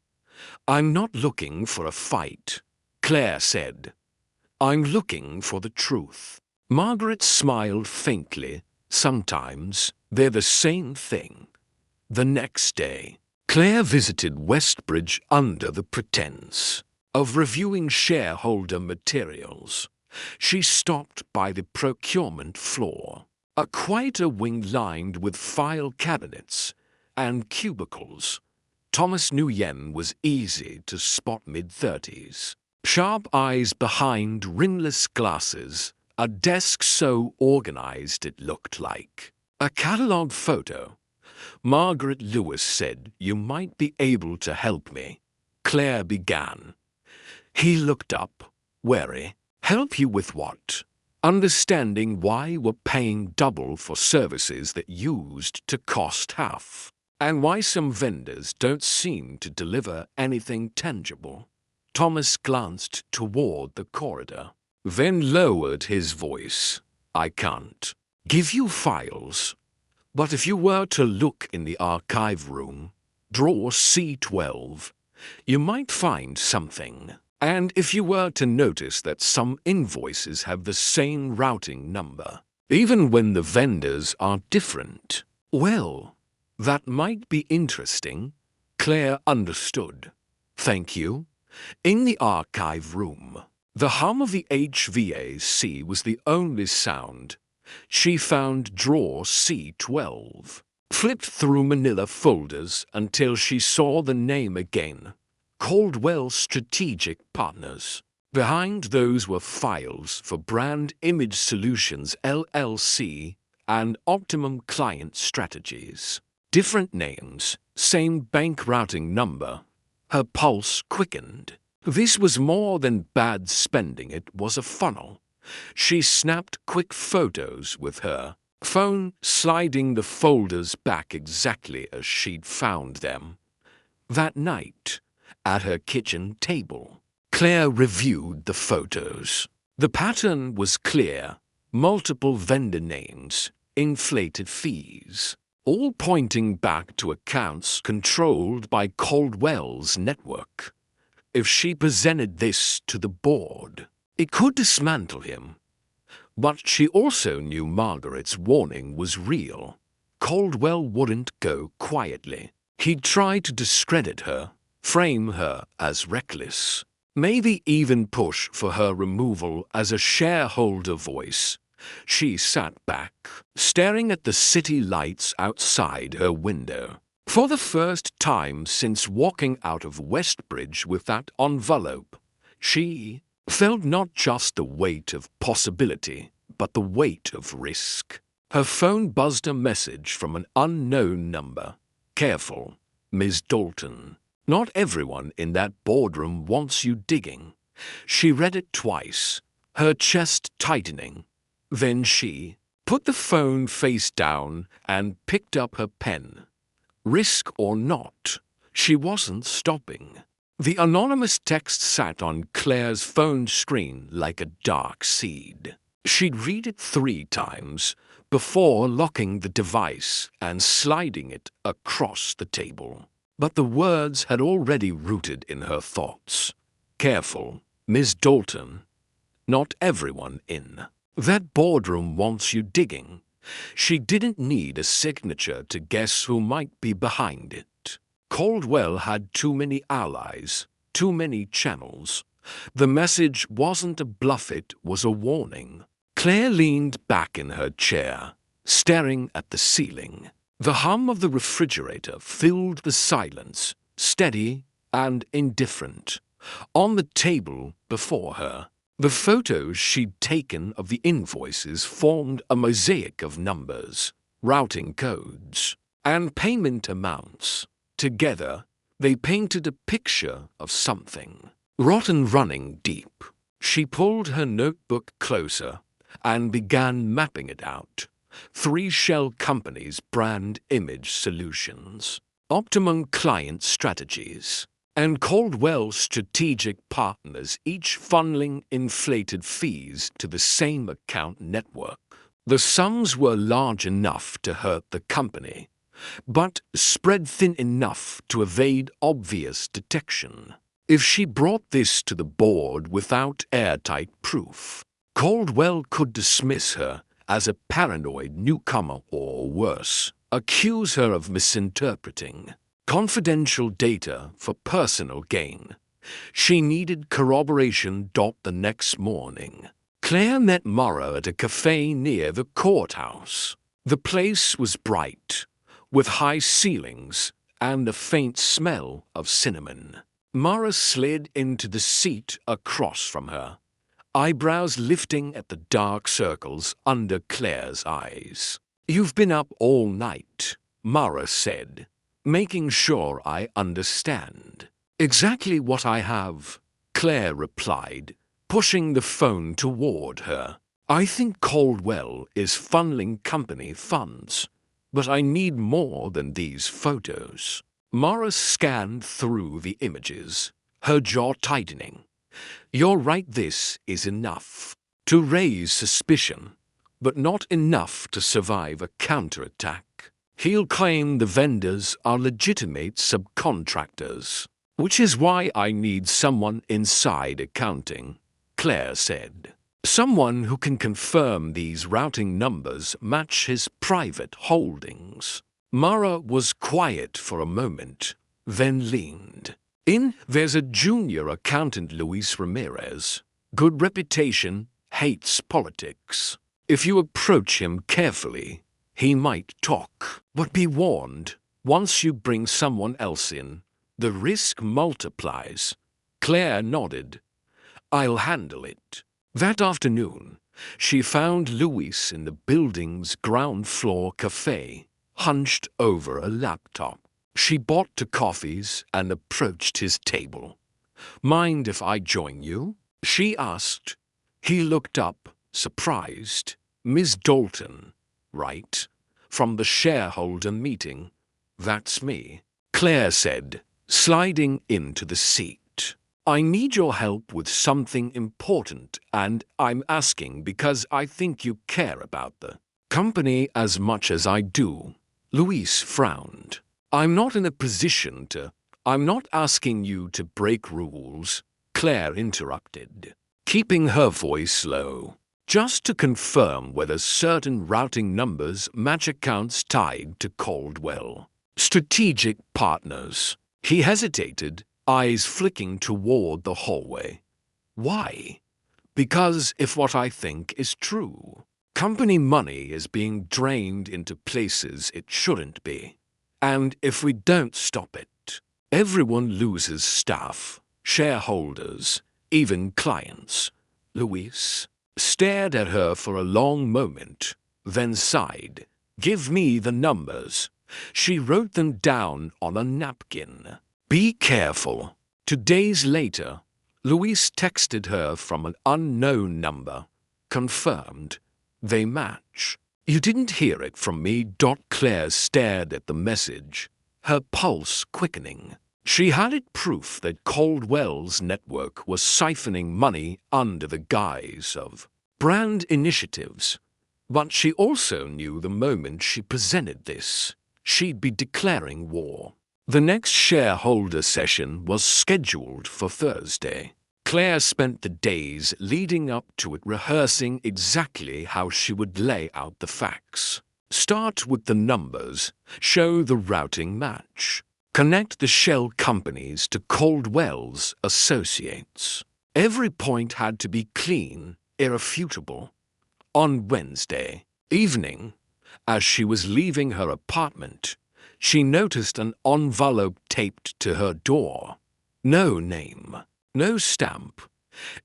"I'm not looking for a fight," Claire said. "I'm looking for the truth." Margaret smiled faintly. "Sometimes they're the same thing." The next day, Claire visited Westbridge under the pretense of reviewing shareholder materials. She stopped by the procurement floor, a quieter wing lined with file cabinets and cubicles. Thomas Nguyen was easy to spot, mid-30s. Sharp eyes behind rimless glasses, a desk so organized it looked like a catalog photo. "Margaret Lewis said you might be able to help me," Claire began. He looked up, wary. "Help you with what?" "Understanding why we're paying double for services that used to cost half, and why some vendors don't seem to deliver anything tangible." Thomas glanced toward the corridor, then lowered his voice. "I can't give you files, but if you were to look in the archive room, drawer C12, you might find something. And if you were to notice that some invoices have the same routing number, even when the vendors are different, well, that might be interesting." Claire understood. "Thank you." In the archive room, the hum of the HVAC was the only sound. She found drawer C12, flipped through manila folders until she saw the name again. Caldwell Strategic Partners. Behind those were files for Brand Image Solutions LLC and Optimum Client Strategies. Different names, same bank routing number. Her pulse quickened. This was more than bad spending, it was a funnel. She snapped quick photos with her phone, sliding the folders back exactly as she'd found them. That night, at her kitchen table, Claire reviewed the photos. The pattern was clear: multiple vendor names, inflated fees, all pointing back to accounts controlled by Caldwell's network. If she presented this to the board, it could dismantle him. But she also knew Margaret's warning was real. Caldwell wouldn't go quietly. He'd try to discredit her, frame her as reckless, maybe even push for her removal as a shareholder voice. She sat back, staring at the city lights outside her window. For the first time since walking out of Westbridge with that envelope, she felt not just the weight of possibility, but the weight of risk. Her phone buzzed a message from an unknown number. "Careful, Ms. Dalton. Not everyone in that boardroom wants you digging." She read it twice, her chest tightening. Then she put the phone face down and picked up her pen. Risk or not, she wasn't stopping. The anonymous text sat on Claire's phone screen like a dark seed. She'd read it 3 times before locking the device and sliding it across the table. But the words had already rooted in her thoughts. Careful, Miss Dalton. Not everyone in that boardroom wants you digging. She didn't need a signature to guess who might be behind it. Caldwell had too many allies, too many channels. The message wasn't a bluff, it was a warning. Claire leaned back in her chair, staring at the ceiling. The hum of the refrigerator filled the silence, steady and indifferent. On the table before her, the photos she'd taken of the invoices formed a mosaic of numbers, routing codes, and payment amounts. Together, they painted a picture of something rotten running deep. She pulled her notebook closer and began mapping it out. 3 shell companies, brand image solutions, Optimum Client Strategies, and Caldwell Strategic Partners, each funneling inflated fees to the same account network. The sums were large enough to hurt the company, but spread thin enough to evade obvious detection. If she brought this to the board without airtight proof, Caldwell could dismiss her as a paranoid newcomer or worse, accuse her of misinterpreting confidential data for personal gain. She needed corroboration. The next morning, Claire met Mara at a cafe near the courthouse. The place was bright, with high ceilings and a faint smell of cinnamon. Mara slid into the seat across from her, eyebrows lifting at the dark circles under Claire's eyes. "You've been up all night," Mara said, making sure I understand. "Exactly what I have," Claire replied, pushing the phone toward her. "I think Caldwell is funneling company funds, but I need more than these photos." Mara scanned through the images, her jaw tightening. "You're right, this is enough to raise suspicion, but not enough to survive a counterattack. He'll claim the vendors are legitimate subcontractors, which is why I need someone inside accounting," Claire said. "Someone who can confirm these routing numbers match his private holdings." Mara was quiet for a moment, then leaned in. "There's a junior accountant, Luis Ramirez. Good reputation, hates politics. If you approach him carefully, he might talk. But be warned, once you bring someone else in, the risk multiplies." Claire nodded. "I'll handle it." That afternoon, she found Luis in the building's ground floor cafe, hunched over a laptop. She bought 2 coffees and approached his table. "Mind if I join you?" she asked. He looked up, surprised. "Miss Dalton, right? From the shareholder meeting." "That's me," Claire said, sliding into the seat. "I need your help with something important, and I'm asking because I think you care about the company as much as I do." Luis frowned. I'm not asking you to break rules," Claire interrupted, keeping her voice low. "Just to confirm whether certain routing numbers match accounts tied to Caldwell Strategic Partners." He hesitated, eyes flicking toward the hallway. "Why?" "Because if what I think is true, company money is being drained into places it shouldn't be. And if we don't stop it, everyone loses staff, shareholders, even clients." Luis stared at her for a long moment, then sighed. "Give me the numbers." She wrote them down on a napkin. "Be careful." 2 days later, Luis texted her from an unknown number. "Confirmed. They match." "You didn't hear it from me." Claire stared at the message, her pulse quickening. She had it proof that Caldwell's network was siphoning money under the guise of brand initiatives. But she also knew the moment she presented this, she'd be declaring war. The next shareholder session was scheduled for Thursday. Claire spent the days leading up to it rehearsing exactly how she would lay out the facts. Start with the numbers, show the routing match. Connect the shell companies to Caldwell's associates. Every point had to be clean, irrefutable. On Wednesday evening, as she was leaving her apartment, she noticed an envelope taped to her door. No name, no stamp.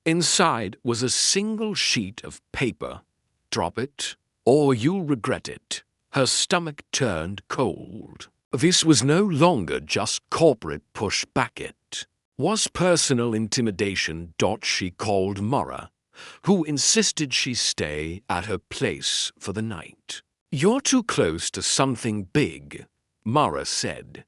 Inside was a single sheet of paper. Drop it, or you'll regret it. Her stomach turned cold. This was no longer just corporate pushback. It was personal intimidation. She called Mara, who insisted she stay at her place for the night. "You're too close to something big," Mara said,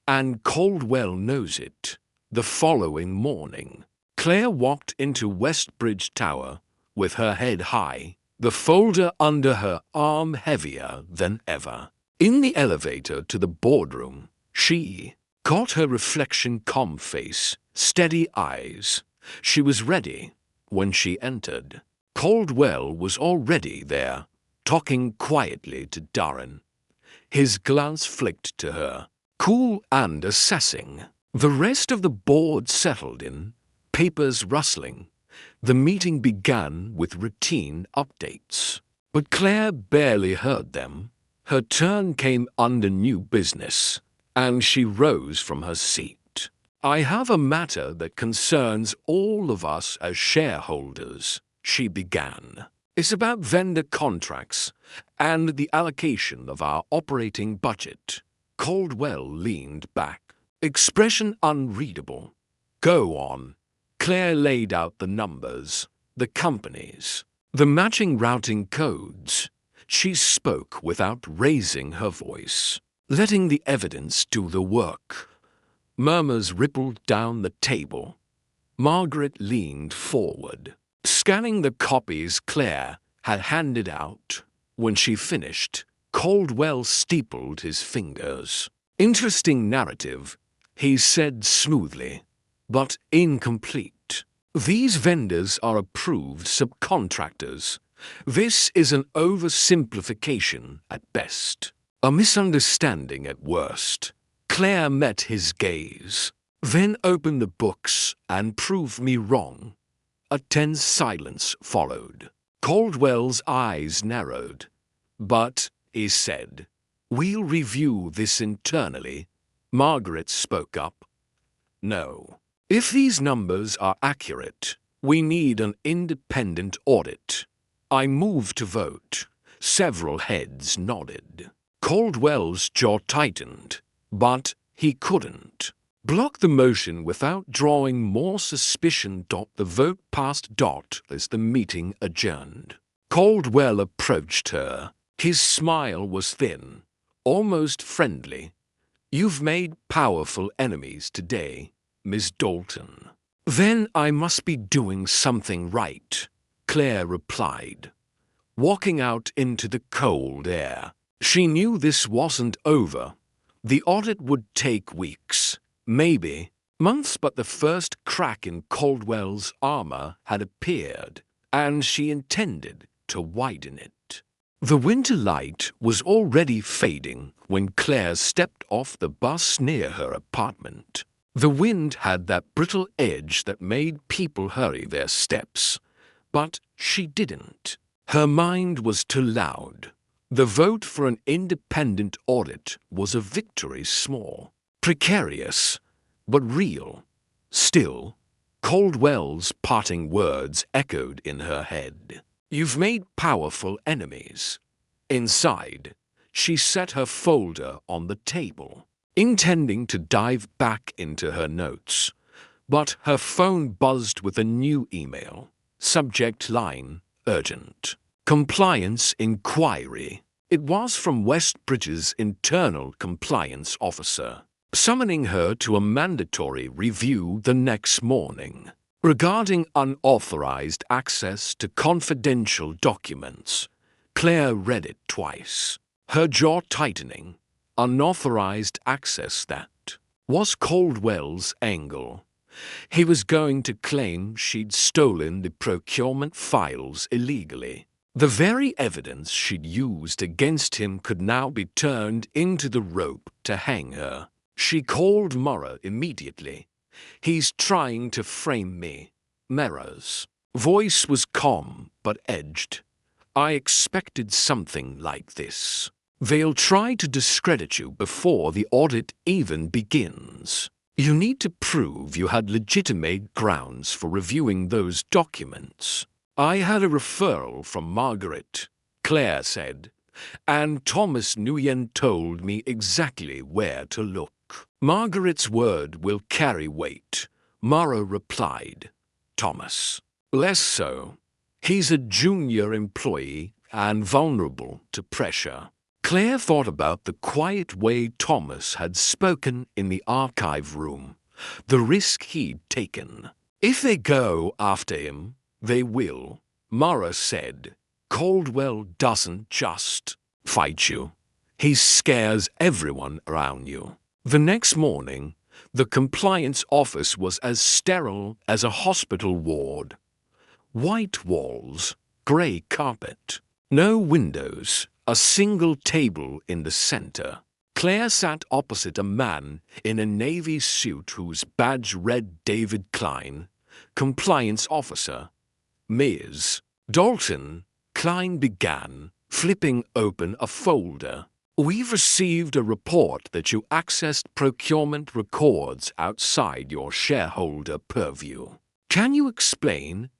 "and Caldwell knows it." The following morning, Claire walked into Westbridge Tower with her head high, the folder under her arm heavier than ever. In the elevator to the boardroom, she caught her reflection, calm face, steady eyes. She was ready when she entered. Caldwell was already there, talking quietly to Darren. His glance flicked to her, cool and assessing. The rest of the board settled in, papers rustling. The meeting began with routine updates. But Claire barely heard them. Her turn came under new business, and she rose from her seat. "I have a matter that concerns all of us as shareholders," she began. "It's about vendor contracts and the allocation of our operating budget." Caldwell leaned back, expression unreadable. "Go on." Claire laid out the numbers, the companies, the matching routing codes. She spoke without raising her voice, letting the evidence do the work. Murmurs rippled down the table. Margaret leaned forward, scanning the copies Claire had handed out. When she finished, Caldwell steepled his fingers. "Interesting narrative," he said smoothly, "but incomplete. These vendors are approved subcontractors. This is an oversimplification at best, a misunderstanding at worst." Claire met his gaze, then opened the books and proved me wrong. A tense silence followed. Caldwell's eyes narrowed. "But," he said, "we'll review this internally." Margaret spoke up. "No. If these numbers are accurate, we need an independent audit." I moved to vote. Several heads nodded. Caldwell's jaw tightened, but he couldn't block the motion without drawing more suspicion. The vote passed. As the meeting adjourned, Caldwell approached her. His smile was thin, almost friendly. "You've made powerful enemies today, Miss Dalton." "Then I must be doing something right," Claire replied, walking out into the cold air. She knew this wasn't over. The audit would take weeks, maybe months, but the first crack in Caldwell's armor had appeared, and she intended to widen it. The winter light was already fading when Claire stepped off the bus near her apartment. The wind had that brittle edge that made people hurry their steps. But she didn't. Her mind was too loud. The vote for an independent audit was a victory, small, precarious, but real. Still, Caldwell's parting words echoed in her head. "You've made powerful enemies." Inside, she set her folder on the table, intending to dive back into her notes. But her phone buzzed with a new email. Subject line, urgent. Compliance inquiry. It was from Westbridge's internal compliance officer, summoning her to a mandatory review the next morning. Regarding unauthorized access to confidential documents, Claire read it twice, her jaw tightening. Unauthorized access, that was Caldwell's angle. He was going to claim she'd stolen the procurement files illegally. The very evidence she'd used against him could now be turned into the rope to hang her. She called Mara immediately. "He's trying to frame me." Mara's voice was calm but edged. "I expected something like this. They'll try to discredit you before the audit even begins. You need to prove you had legitimate grounds for reviewing those documents." "I had a referral from Margaret," Claire said, "and Thomas Nguyen told me exactly where to look." "Margaret's word will carry weight," Mara replied. "Thomas, less so. He's a junior employee and vulnerable to pressure." Claire thought about the quiet way Thomas had spoken in the archive room, the risk he'd taken. "If they go after him, they will," Mara said. "Caldwell doesn't just fight you. He scares everyone around you." The next morning, the compliance office was as sterile as a hospital ward. White walls, grey carpet, no windows, a single table in the center. Claire sat opposite a man in a navy suit whose badge read David Klein, compliance officer. "Ms. Dalton," Klein began, flipping open a folder. "We've received a report that you accessed procurement records outside your shareholder purview. Can you explain?"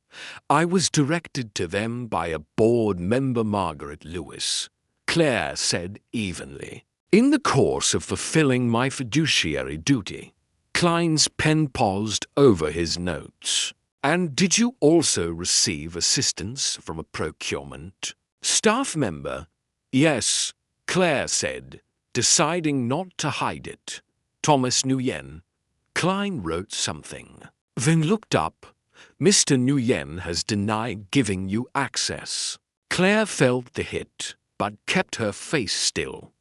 "I was directed to them by a board member, Margaret Lewis," Claire said evenly. "In the course of fulfilling my fiduciary duty." Klein's pen paused over his notes. "And did you also receive assistance from a procurement staff member?" "Yes," Claire said, deciding not to hide it. "Thomas Nguyen." Klein wrote something, then looked up. "Mr. Nguyen has denied giving you access." Claire felt the hit, but kept her face still.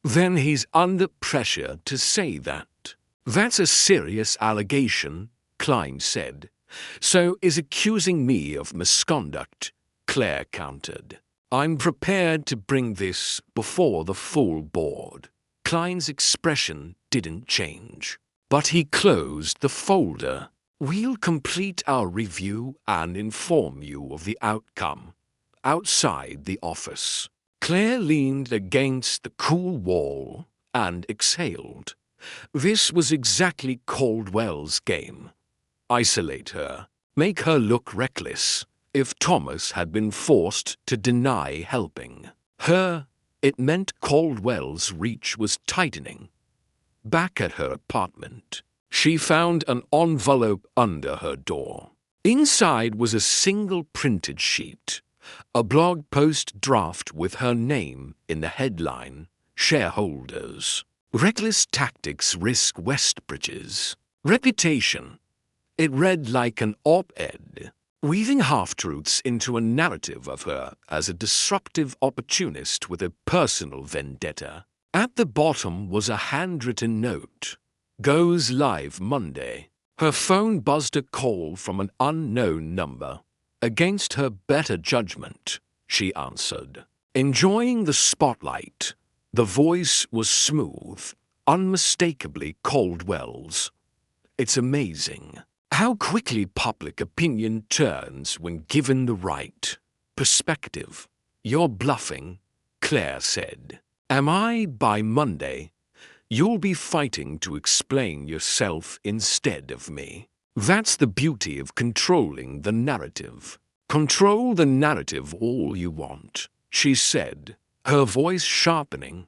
"Then he's under pressure to say that." "That's a serious allegation," Klein said. "So is accusing me of misconduct," Claire countered. "I'm prepared to bring this before the full board." Klein's expression didn't change, but he closed the folder. "We'll complete our review and inform you of the outcome." Outside the office, Claire leaned against the cool wall and exhaled. This was exactly Caldwell's game. Isolate her, make her look reckless. If Thomas had been forced to deny helping her, it meant Caldwell's reach was tightening. Back at her apartment, she found an envelope under her door. Inside was a single printed sheet, a blog post draft with her name in the headline, "Shareholders. Reckless tactics risk Westbridge's reputation." It read like an op-ed, weaving half-truths into a narrative of her as a disruptive opportunist with a personal vendetta. At the bottom was a handwritten note. "Goes live Monday." Her phone buzzed a call from an unknown number. Against her better judgment, she answered. Enjoying the spotlight, the voice was smooth, unmistakably Caldwell's. "It's amazing how quickly public opinion turns when given the right perspective." "You're bluffing," Claire said. "Am I by Monday? You'll be fighting to explain yourself instead of me." "That's the beauty of controlling the narrative." "Control the narrative all you want," she said, her voice sharpening.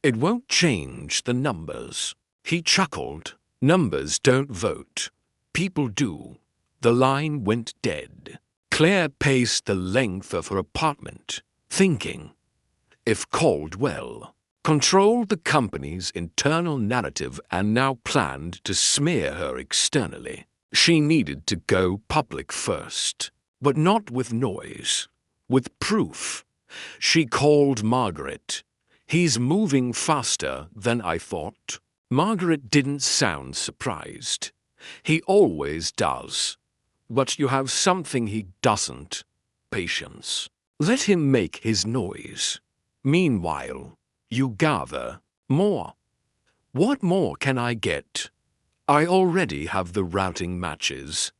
"It won't change the numbers." He chuckled. "Numbers don't vote. People do." The line went dead. Claire paced the length of her apartment, thinking, if Caldwell controlled the company's internal narrative and now planned to smear her externally, She needed to go public first, but not with noise, with proof. She called Margaret. "He's moving faster than I thought." Margaret didn't sound surprised. "He always does. But you have something he doesn't: patience. Let him make his noise. Meanwhile, you gather more." "What more can I get?" "I already have the routing matches."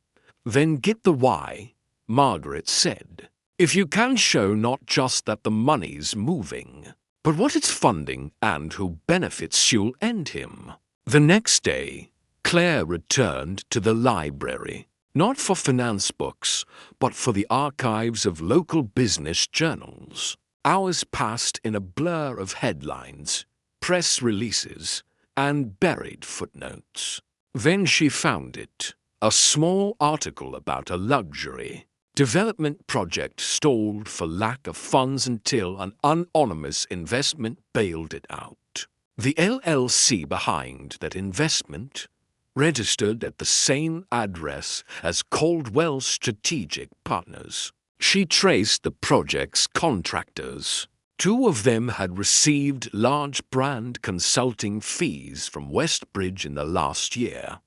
"Then get the why," Margaret said. "If you can show not just that the money's moving, but what it's funding and who benefits, you'll end him." The next day, Claire returned to the library, not for finance books, but for the archives of local business journals. Hours passed in a blur of headlines, press releases, and buried footnotes. Then she found it, a small article about a luxury development project stalled for lack of funds until an anonymous investment bailed it out. The LLC behind that investment, registered at the same address as Caldwell's strategic partners. She traced the project's contractors. 2 of them had received large brand consulting fees from Westbridge in the last year.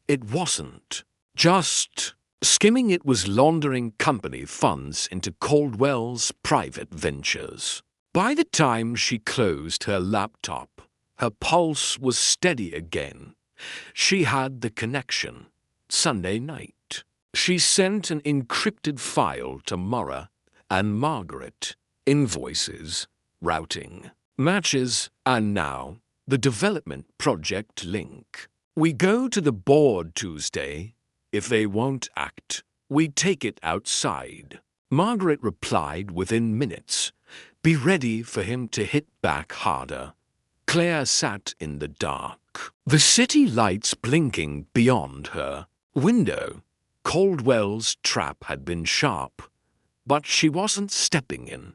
It wasn't just skimming, it was laundering company funds into Caldwell's private ventures. By the time she closed her laptop, her pulse was steady again. She had the connection. Sunday night, she sent an encrypted file to Mara and Margaret. Invoices, routing, matches, and now the development project link. "We go to the board Tuesday. If they won't act, we take it outside." Margaret replied within minutes. Be ready for him to hit back harder. Claire sat in the dark, the city lights blinking beyond her window. Caldwell's trap had been sharp, but she wasn't stepping in.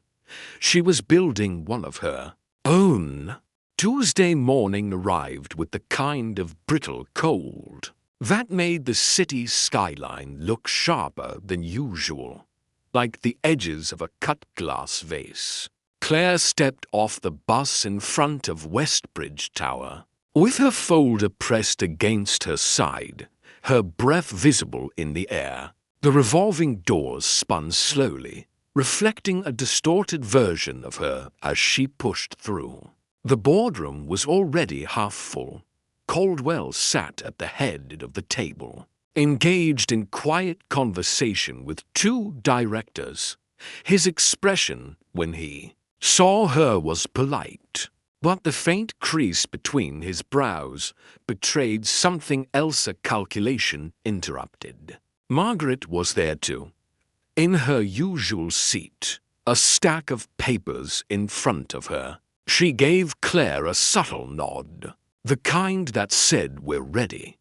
She was building one of her own. Tuesday morning arrived with the kind of brittle cold that made the city's skyline look sharper than usual, like the edges of a cut glass vase. Claire stepped off the bus in front of Westbridge Tower, with her folder pressed against her side, her breath visible in the air. The revolving doors spun slowly, reflecting a distorted version of her as she pushed through. The boardroom was already half full. Caldwell sat at the head of the table, engaged in quiet conversation with 2 directors. His expression when he saw her was polite, but the faint crease between his brows betrayed something else. A calculation interrupted. Margaret was there too, in her usual seat, a stack of papers in front of her. She gave Claire a subtle nod, the kind that said, "We're ready."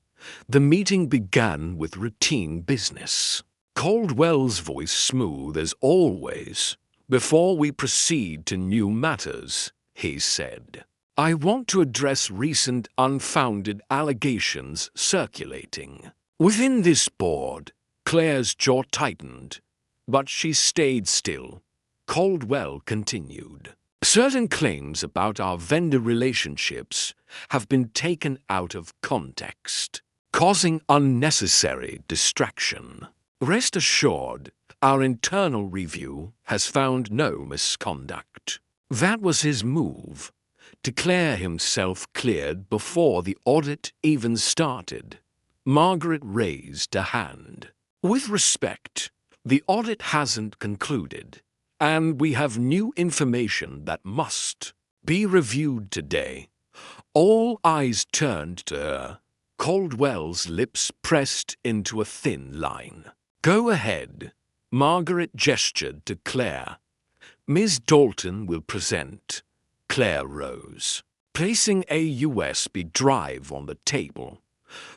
The meeting began with routine business. Caldwell's voice smooth as always. "Before we proceed to new matters," he said, "I want to address recent unfounded allegations circulating within this board." Claire's jaw tightened, but she stayed still. Caldwell continued. "Certain claims about our vendor relationships have been taken out of context, causing unnecessary distraction. Rest assured, our internal review has found no misconduct." That was his move, to declare himself cleared before the audit even started. Margaret raised a hand. "With respect, the audit hasn't concluded, and we have new information that must be reviewed today." All eyes turned to her. Caldwell's lips pressed into a thin line. "Go ahead." Margaret gestured to Claire. "Ms. Dalton will present." Claire rose, placing a USB drive on the table.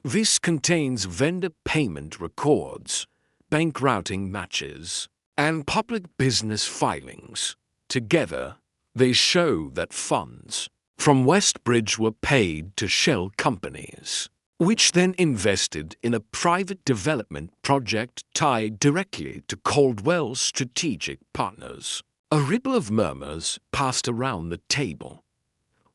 "This contains vendor payment records, bank routing matches, and public business filings. Together, they show that funds from Westbridge were paid to shell companies. which then invested in a private development project tied directly to Caldwell's strategic partners. A ripple of murmurs passed around the table.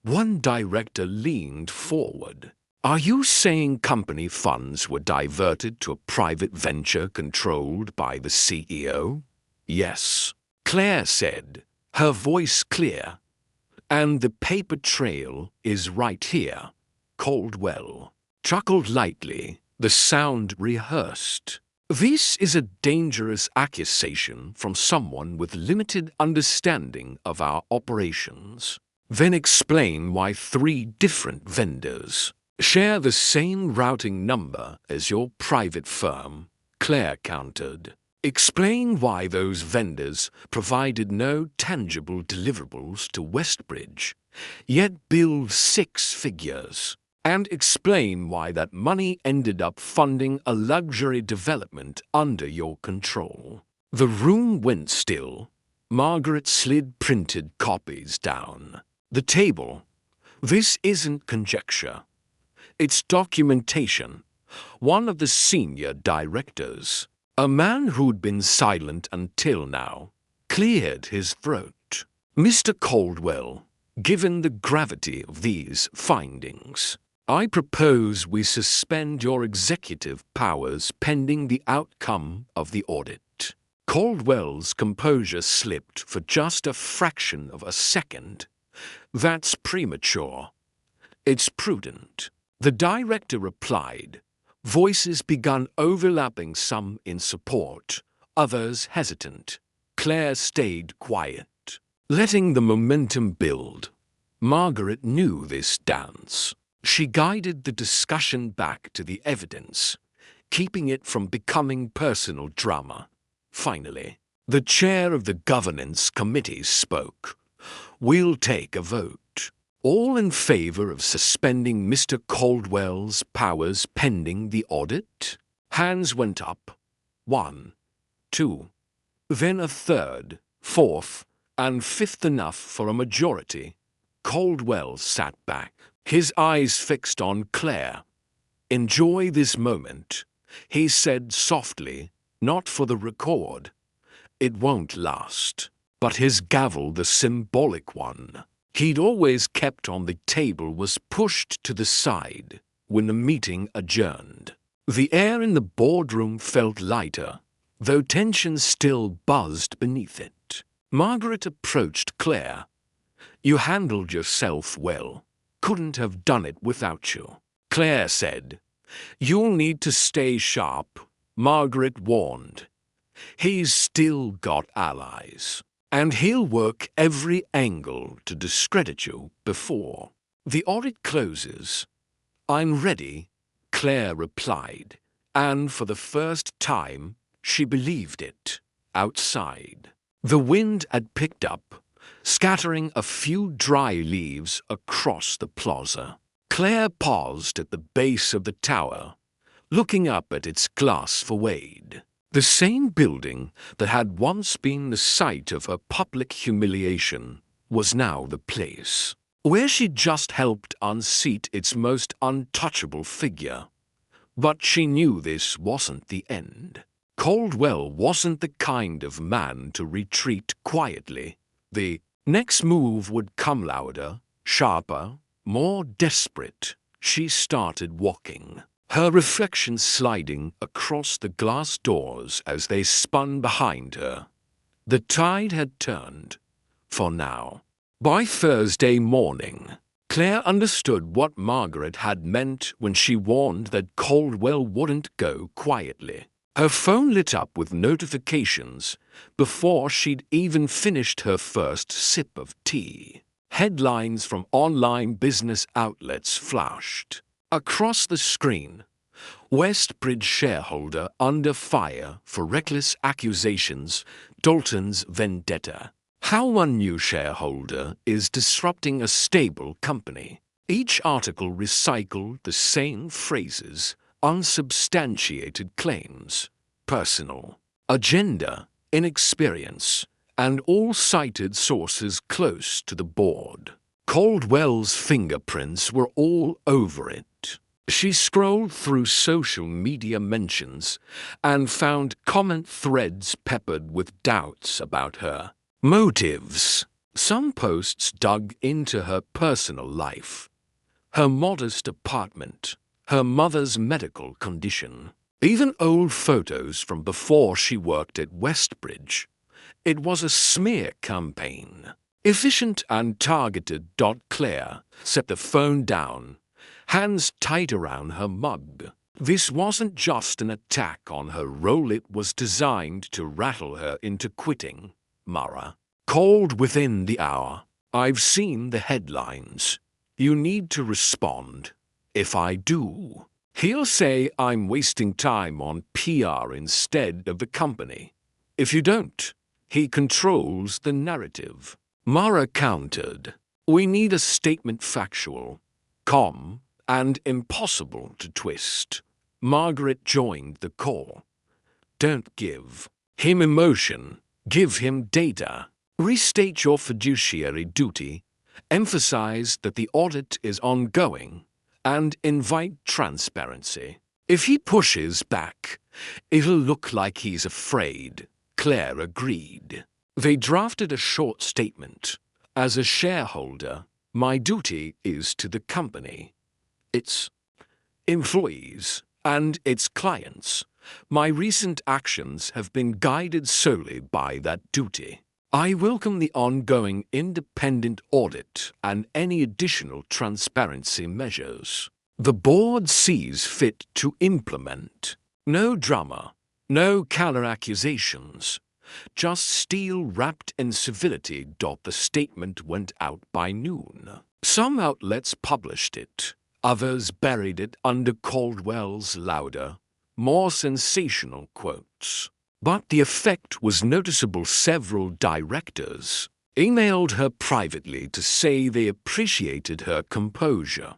One director leaned forward. "Are you saying company funds were diverted to a private venture controlled by the CEO?" "Yes," Claire said, her voice clear. "And the paper trail is right here." Caldwell chuckled lightly, the sound rehearsed. "This is a dangerous accusation from someone with limited understanding of our operations." "Then explain why 3 different vendors share the same routing number as your private firm," Claire countered. "Explain why those vendors provided no tangible deliverables to Westbridge, yet billed 6 figures. And explain why that money ended up funding a luxury development under your control." The room went still. Margaret slid printed copies down the table. "This isn't conjecture. It's documentation." One of the senior directors, a man who'd been silent until now, cleared his throat. "Mr. Caldwell, given the gravity of these findings, I propose we suspend your executive powers pending the outcome of the audit." Caldwell's composure slipped for just a fraction of a second. "That's premature. It's prudent." The director replied. Voices began overlapping, some in support, others hesitant. Claire stayed quiet, letting the momentum build. Margaret knew this dance. She guided the discussion back to the evidence, keeping it from becoming personal drama. Finally, the chair of the governance committee spoke. "We'll take a vote. All in favor of suspending Mr. Caldwell's powers pending the audit?" Hands went up. 1, 2, then a third, fourth, and fifth, enough for a majority. Caldwell sat back, his eyes fixed on Claire. "Enjoy this moment," he said softly, not for the record. "It won't last." But his gavel, the symbolic one he'd always kept on the table, was pushed to the side when the meeting adjourned. The air in the boardroom felt lighter, though tension still buzzed beneath it. Margaret approached Claire. "You handled yourself well. Couldn't have done it without you." Claire said. "You'll need to stay sharp," Margaret warned. "He's still got allies, and he'll work every angle to discredit you before the audit closes." "I'm ready," Claire replied, and for the first time she believed it. Outside, the wind had picked up, scattering a few dry leaves across the plaza. Claire paused at the base of the tower, looking up at its glass facade. The same building that had once been the site of her public humiliation was now the place where she'd just helped unseat its most untouchable figure. But she knew this wasn't the end. Caldwell wasn't the kind of man to retreat quietly. The next move would come louder, sharper, more desperate. She started walking, her reflection sliding across the glass doors as they spun behind her. The tide had turned, for now. By Thursday morning, Claire understood what Margaret had meant when she warned that Caldwell wouldn't go quietly. Her phone lit up with notifications before she'd even finished her first sip of tea. Headlines from online business outlets flashed across the screen. "Westbridge shareholder under fire for reckless accusations, Dalton's vendetta." "How one new shareholder is disrupting a stable company." Each article recycled the same phrases, unsubstantiated claims, personal agenda, inexperience, and all cited sources close to the board. Caldwell's fingerprints were all over it. She scrolled through social media mentions and found comment threads peppered with doubts about her motives. Some posts dug into her personal life, her modest apartment, her mother's medical condition, even old photos from before she worked at Westbridge. It was a smear campaign. Efficient and targeted. Claire set the phone down, hands tight around her mug. This wasn't just an attack on her role, it was designed to rattle her into quitting. Mara called within the hour. I've seen the headlines. You need to respond. If I do, he'll say I'm wasting time on PR instead of the company. If you don't, he controls the narrative. Mara countered. We need a statement factual, calm, and impossible to twist. Margaret joined the call. Don't give him emotion, give him data. Restate your fiduciary duty, emphasize that the audit is ongoing, and invite transparency. If he pushes back, it'll look like he's afraid. Claire agreed. They drafted a short statement. As a shareholder, my duty is to the company, its employees, and its clients. My recent actions have been guided solely by that duty. I welcome the ongoing independent audit and any additional transparency measures the board sees fit to implement. No drama, no counter-accusations, just steel wrapped in civility. The statement went out by noon. Some outlets published it, others buried it under Caldwell's louder, more sensational quotes. But the effect was noticeable. Several directors emailed her privately to say they appreciated her composure.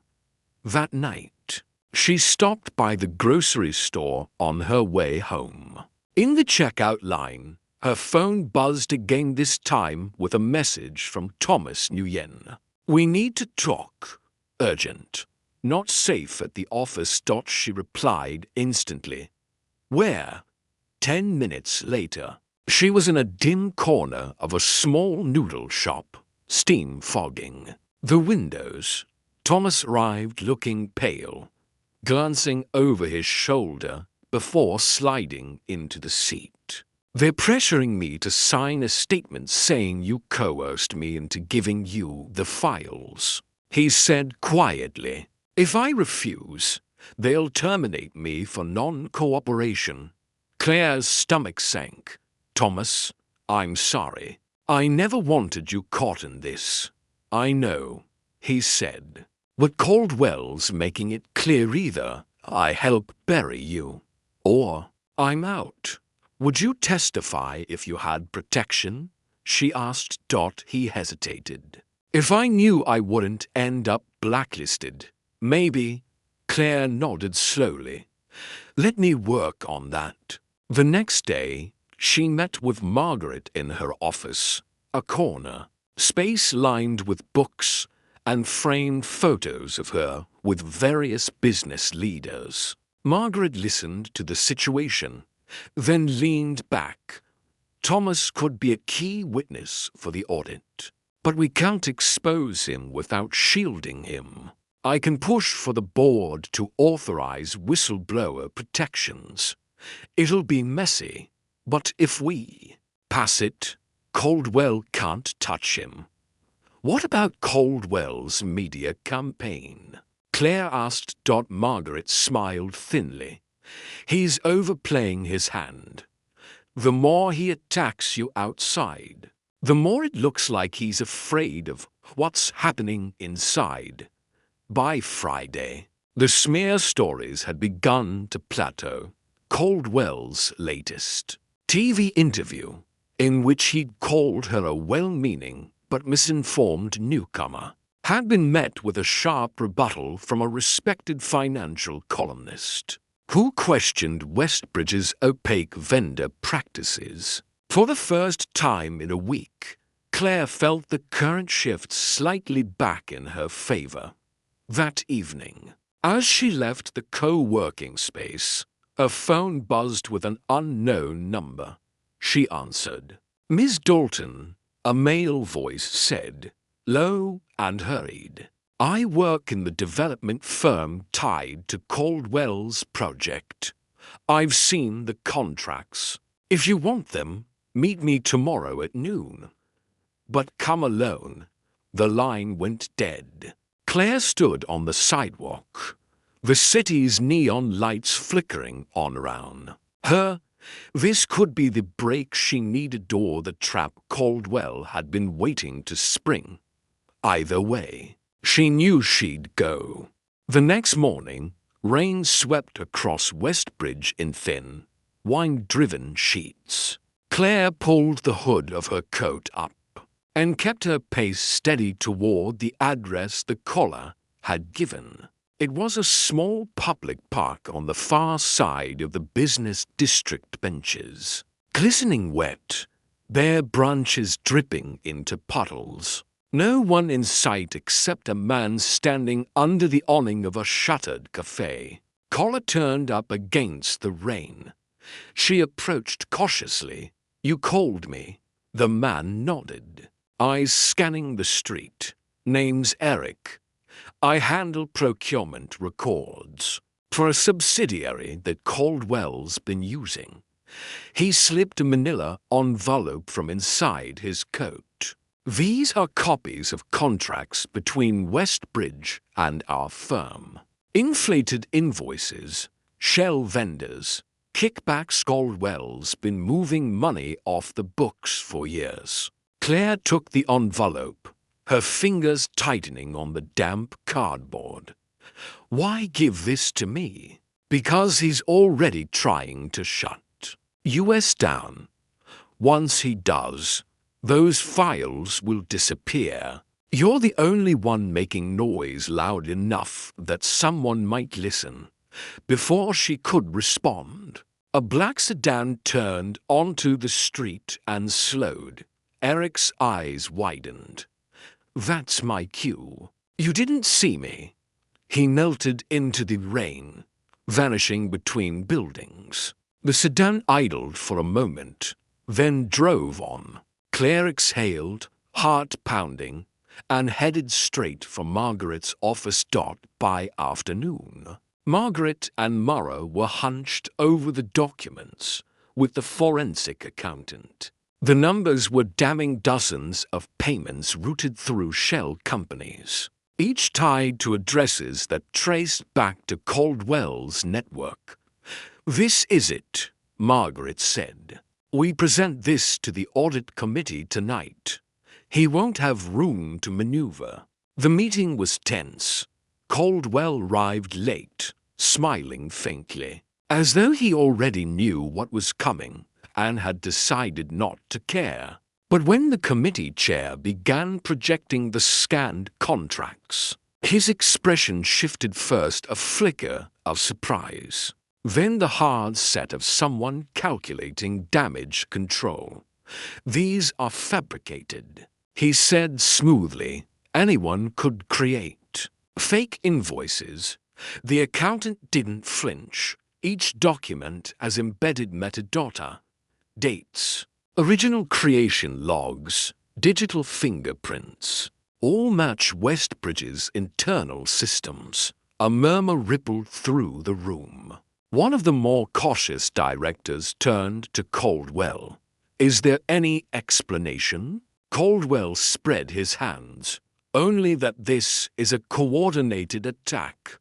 That night, she stopped by the grocery store on her way home. In the checkout line, her phone buzzed again, this time with a message from Thomas Nguyen. We need to talk. Urgent. Not safe at the office. She replied instantly. Where? 10 minutes later, she was in a dim corner of a small noodle shop, steam fogging the windows. Thomas arrived looking pale, glancing over his shoulder before sliding into the seat. They're pressuring me to sign a statement saying you coerced me into giving you the files, he said quietly. If I refuse, they'll terminate me for non-cooperation. Claire's stomach sank. Thomas, I'm sorry. I never wanted you caught in this. I know, he said. But Caldwell's making it clear either I help bury you, or I'm out. Would you testify if you had protection? She asked. He hesitated. If I knew I wouldn't end up blacklisted, maybe. Claire nodded slowly. Let me work on that. The next day, she met with Margaret in her office, a corner, space lined with books and framed photos of her with various business leaders. Margaret listened to the situation, then leaned back. Thomas could be a key witness for the audit, but we can't expose him without shielding him. I can push for the board to authorize whistleblower protections. It'll be messy, but if we pass it, Caldwell can't touch him. What about Caldwell's media campaign? Claire asked. Margaret smiled thinly. He's overplaying his hand. The more he attacks you outside, the more it looks like he's afraid of what's happening inside. By Friday, the smear stories had begun to plateau. Caldwell's latest TV interview, in which he'd called her a well-meaning but misinformed newcomer, had been met with a sharp rebuttal from a respected financial columnist, who questioned Westbridge's opaque vendor practices. For the first time in a week, Claire felt the current shift slightly back in her favor. That evening, As she left the co-working space, her phone buzzed with an unknown number. She answered. "Miss Dalton," a male voice said, low and hurried. "I work in the development firm tied to Caldwell's project. I've seen the contracts. If you want them, meet me tomorrow at noon. But come alone." The line went dead. Claire stood on the sidewalk, the city's neon lights flickering on around her. This could be the break she needed or the trap Caldwell had been waiting to spring. Either way, she knew she'd go. The next morning, rain swept across Westbridge in thin, wind-driven sheets. Claire pulled the hood of her coat up and kept her pace steady toward the address the caller had given. It was a small public park on the far side of the business district benches, glistening wet, bare branches dripping into puddles. No one in sight except a man standing under the awning of a shuttered cafe, collar turned up against the rain. She approached cautiously. "You called me." The man nodded, eyes scanning the street. "Name's Eric. I handle procurement records for a subsidiary that Caldwell's been using." He slipped a manila envelope from inside his coat. "These are copies of contracts between Westbridge and our firm. Inflated invoices, shell vendors, kickbacks. Caldwell's been moving money off the books for years." Claire took the envelope, her fingers tightening on the damp cardboard. "Why give this to me?" "Because he's already trying to shut US down. Once he does, those files will disappear. You're the only one making noise loud enough that someone might listen." Before she could respond, a black sedan turned onto the street and slowed. Eric's eyes widened. "That's my cue. You didn't see me." He melted into the rain, vanishing between buildings. The sedan idled for a moment, then drove on. Claire exhaled, heart pounding, and headed straight for Margaret's office. By afternoon, Margaret and Morrow were hunched over the documents with the forensic accountant. The numbers were damning, dozens of payments routed through shell companies, each tied to addresses that traced back to Caldwell's network. "This is it," Margaret said. "We present this to the audit committee tonight. He won't have room to maneuver." The meeting was tense. Caldwell arrived late, smiling faintly, as though he already knew what was coming and had decided not to care. But when the committee chair began projecting the scanned contracts, his expression shifted, first a flicker of surprise, then the hard set of someone calculating damage control. "These are fabricated," he said smoothly. "Anyone could create fake invoices." The accountant didn't flinch. "Each document has embedded metadata, dates, original creation logs, digital fingerprints. All match Westbridge's internal systems." A murmur rippled through the room. One of the more cautious directors turned to Caldwell. "Is there any explanation?" Caldwell spread his hands. "Only that this is a coordinated attack."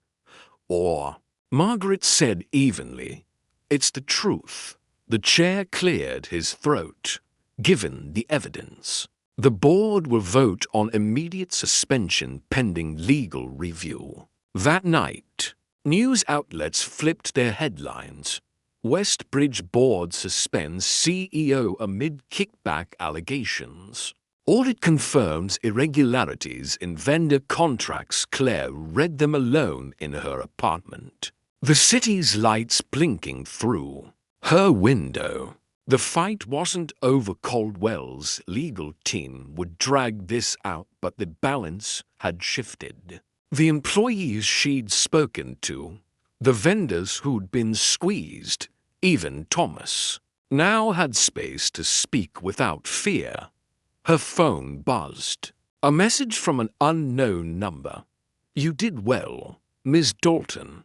"Or," Margaret said evenly, "it's the truth." The chair cleared his throat. "Given the evidence, the board will vote on immediate suspension pending legal review." That night, news outlets flipped their headlines. "Westbridge board suspends CEO amid kickback allegations." "Audit confirms irregularities in vendor contracts." Claire read them alone in her apartment, the city's lights blinking through her window. The fight wasn't over. Caldwell's legal team would drag this out, but the balance had shifted. The employees she'd spoken to, the vendors who'd been squeezed, even Thomas, now had space to speak without fear. Her phone buzzed. A message from an unknown number. "You did well, Miss Dalton,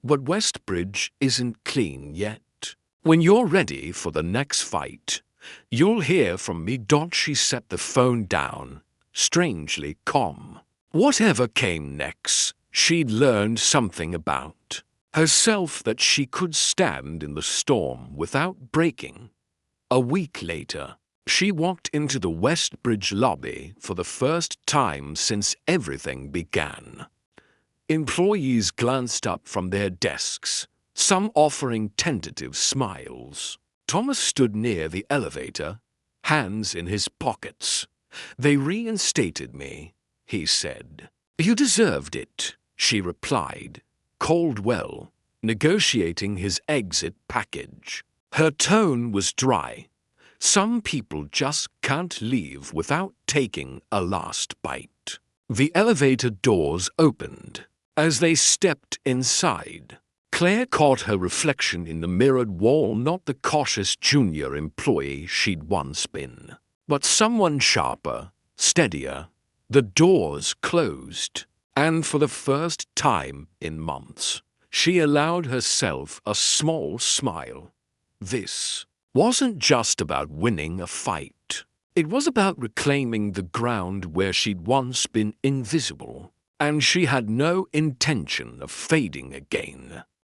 but Westbridge isn't clean yet. When you're ready for the next fight, you'll hear from me." She set the phone down, strangely calm. Whatever came next, she'd learned something about herself that she could stand in the storm without breaking. A week later, she walked into the Westbridge lobby for the first time since everything began. Employees glanced up from their desks, some offering tentative smiles. Thomas stood near the elevator, hands in his pockets. "They reinstated me," he said. "You deserved it," she replied, Caldwell, negotiating his exit package. Her tone was dry. Some people just can't leave without taking a last bite. The elevator doors opened. As they stepped inside, Claire caught her reflection in the mirrored wall, not the cautious junior employee she'd once been, but someone sharper, steadier. The doors closed, and for the first time in months, she allowed herself a small smile. This wasn't just about winning a fight. It was about reclaiming the ground where she'd once been invisible, and she had no intention of fading again.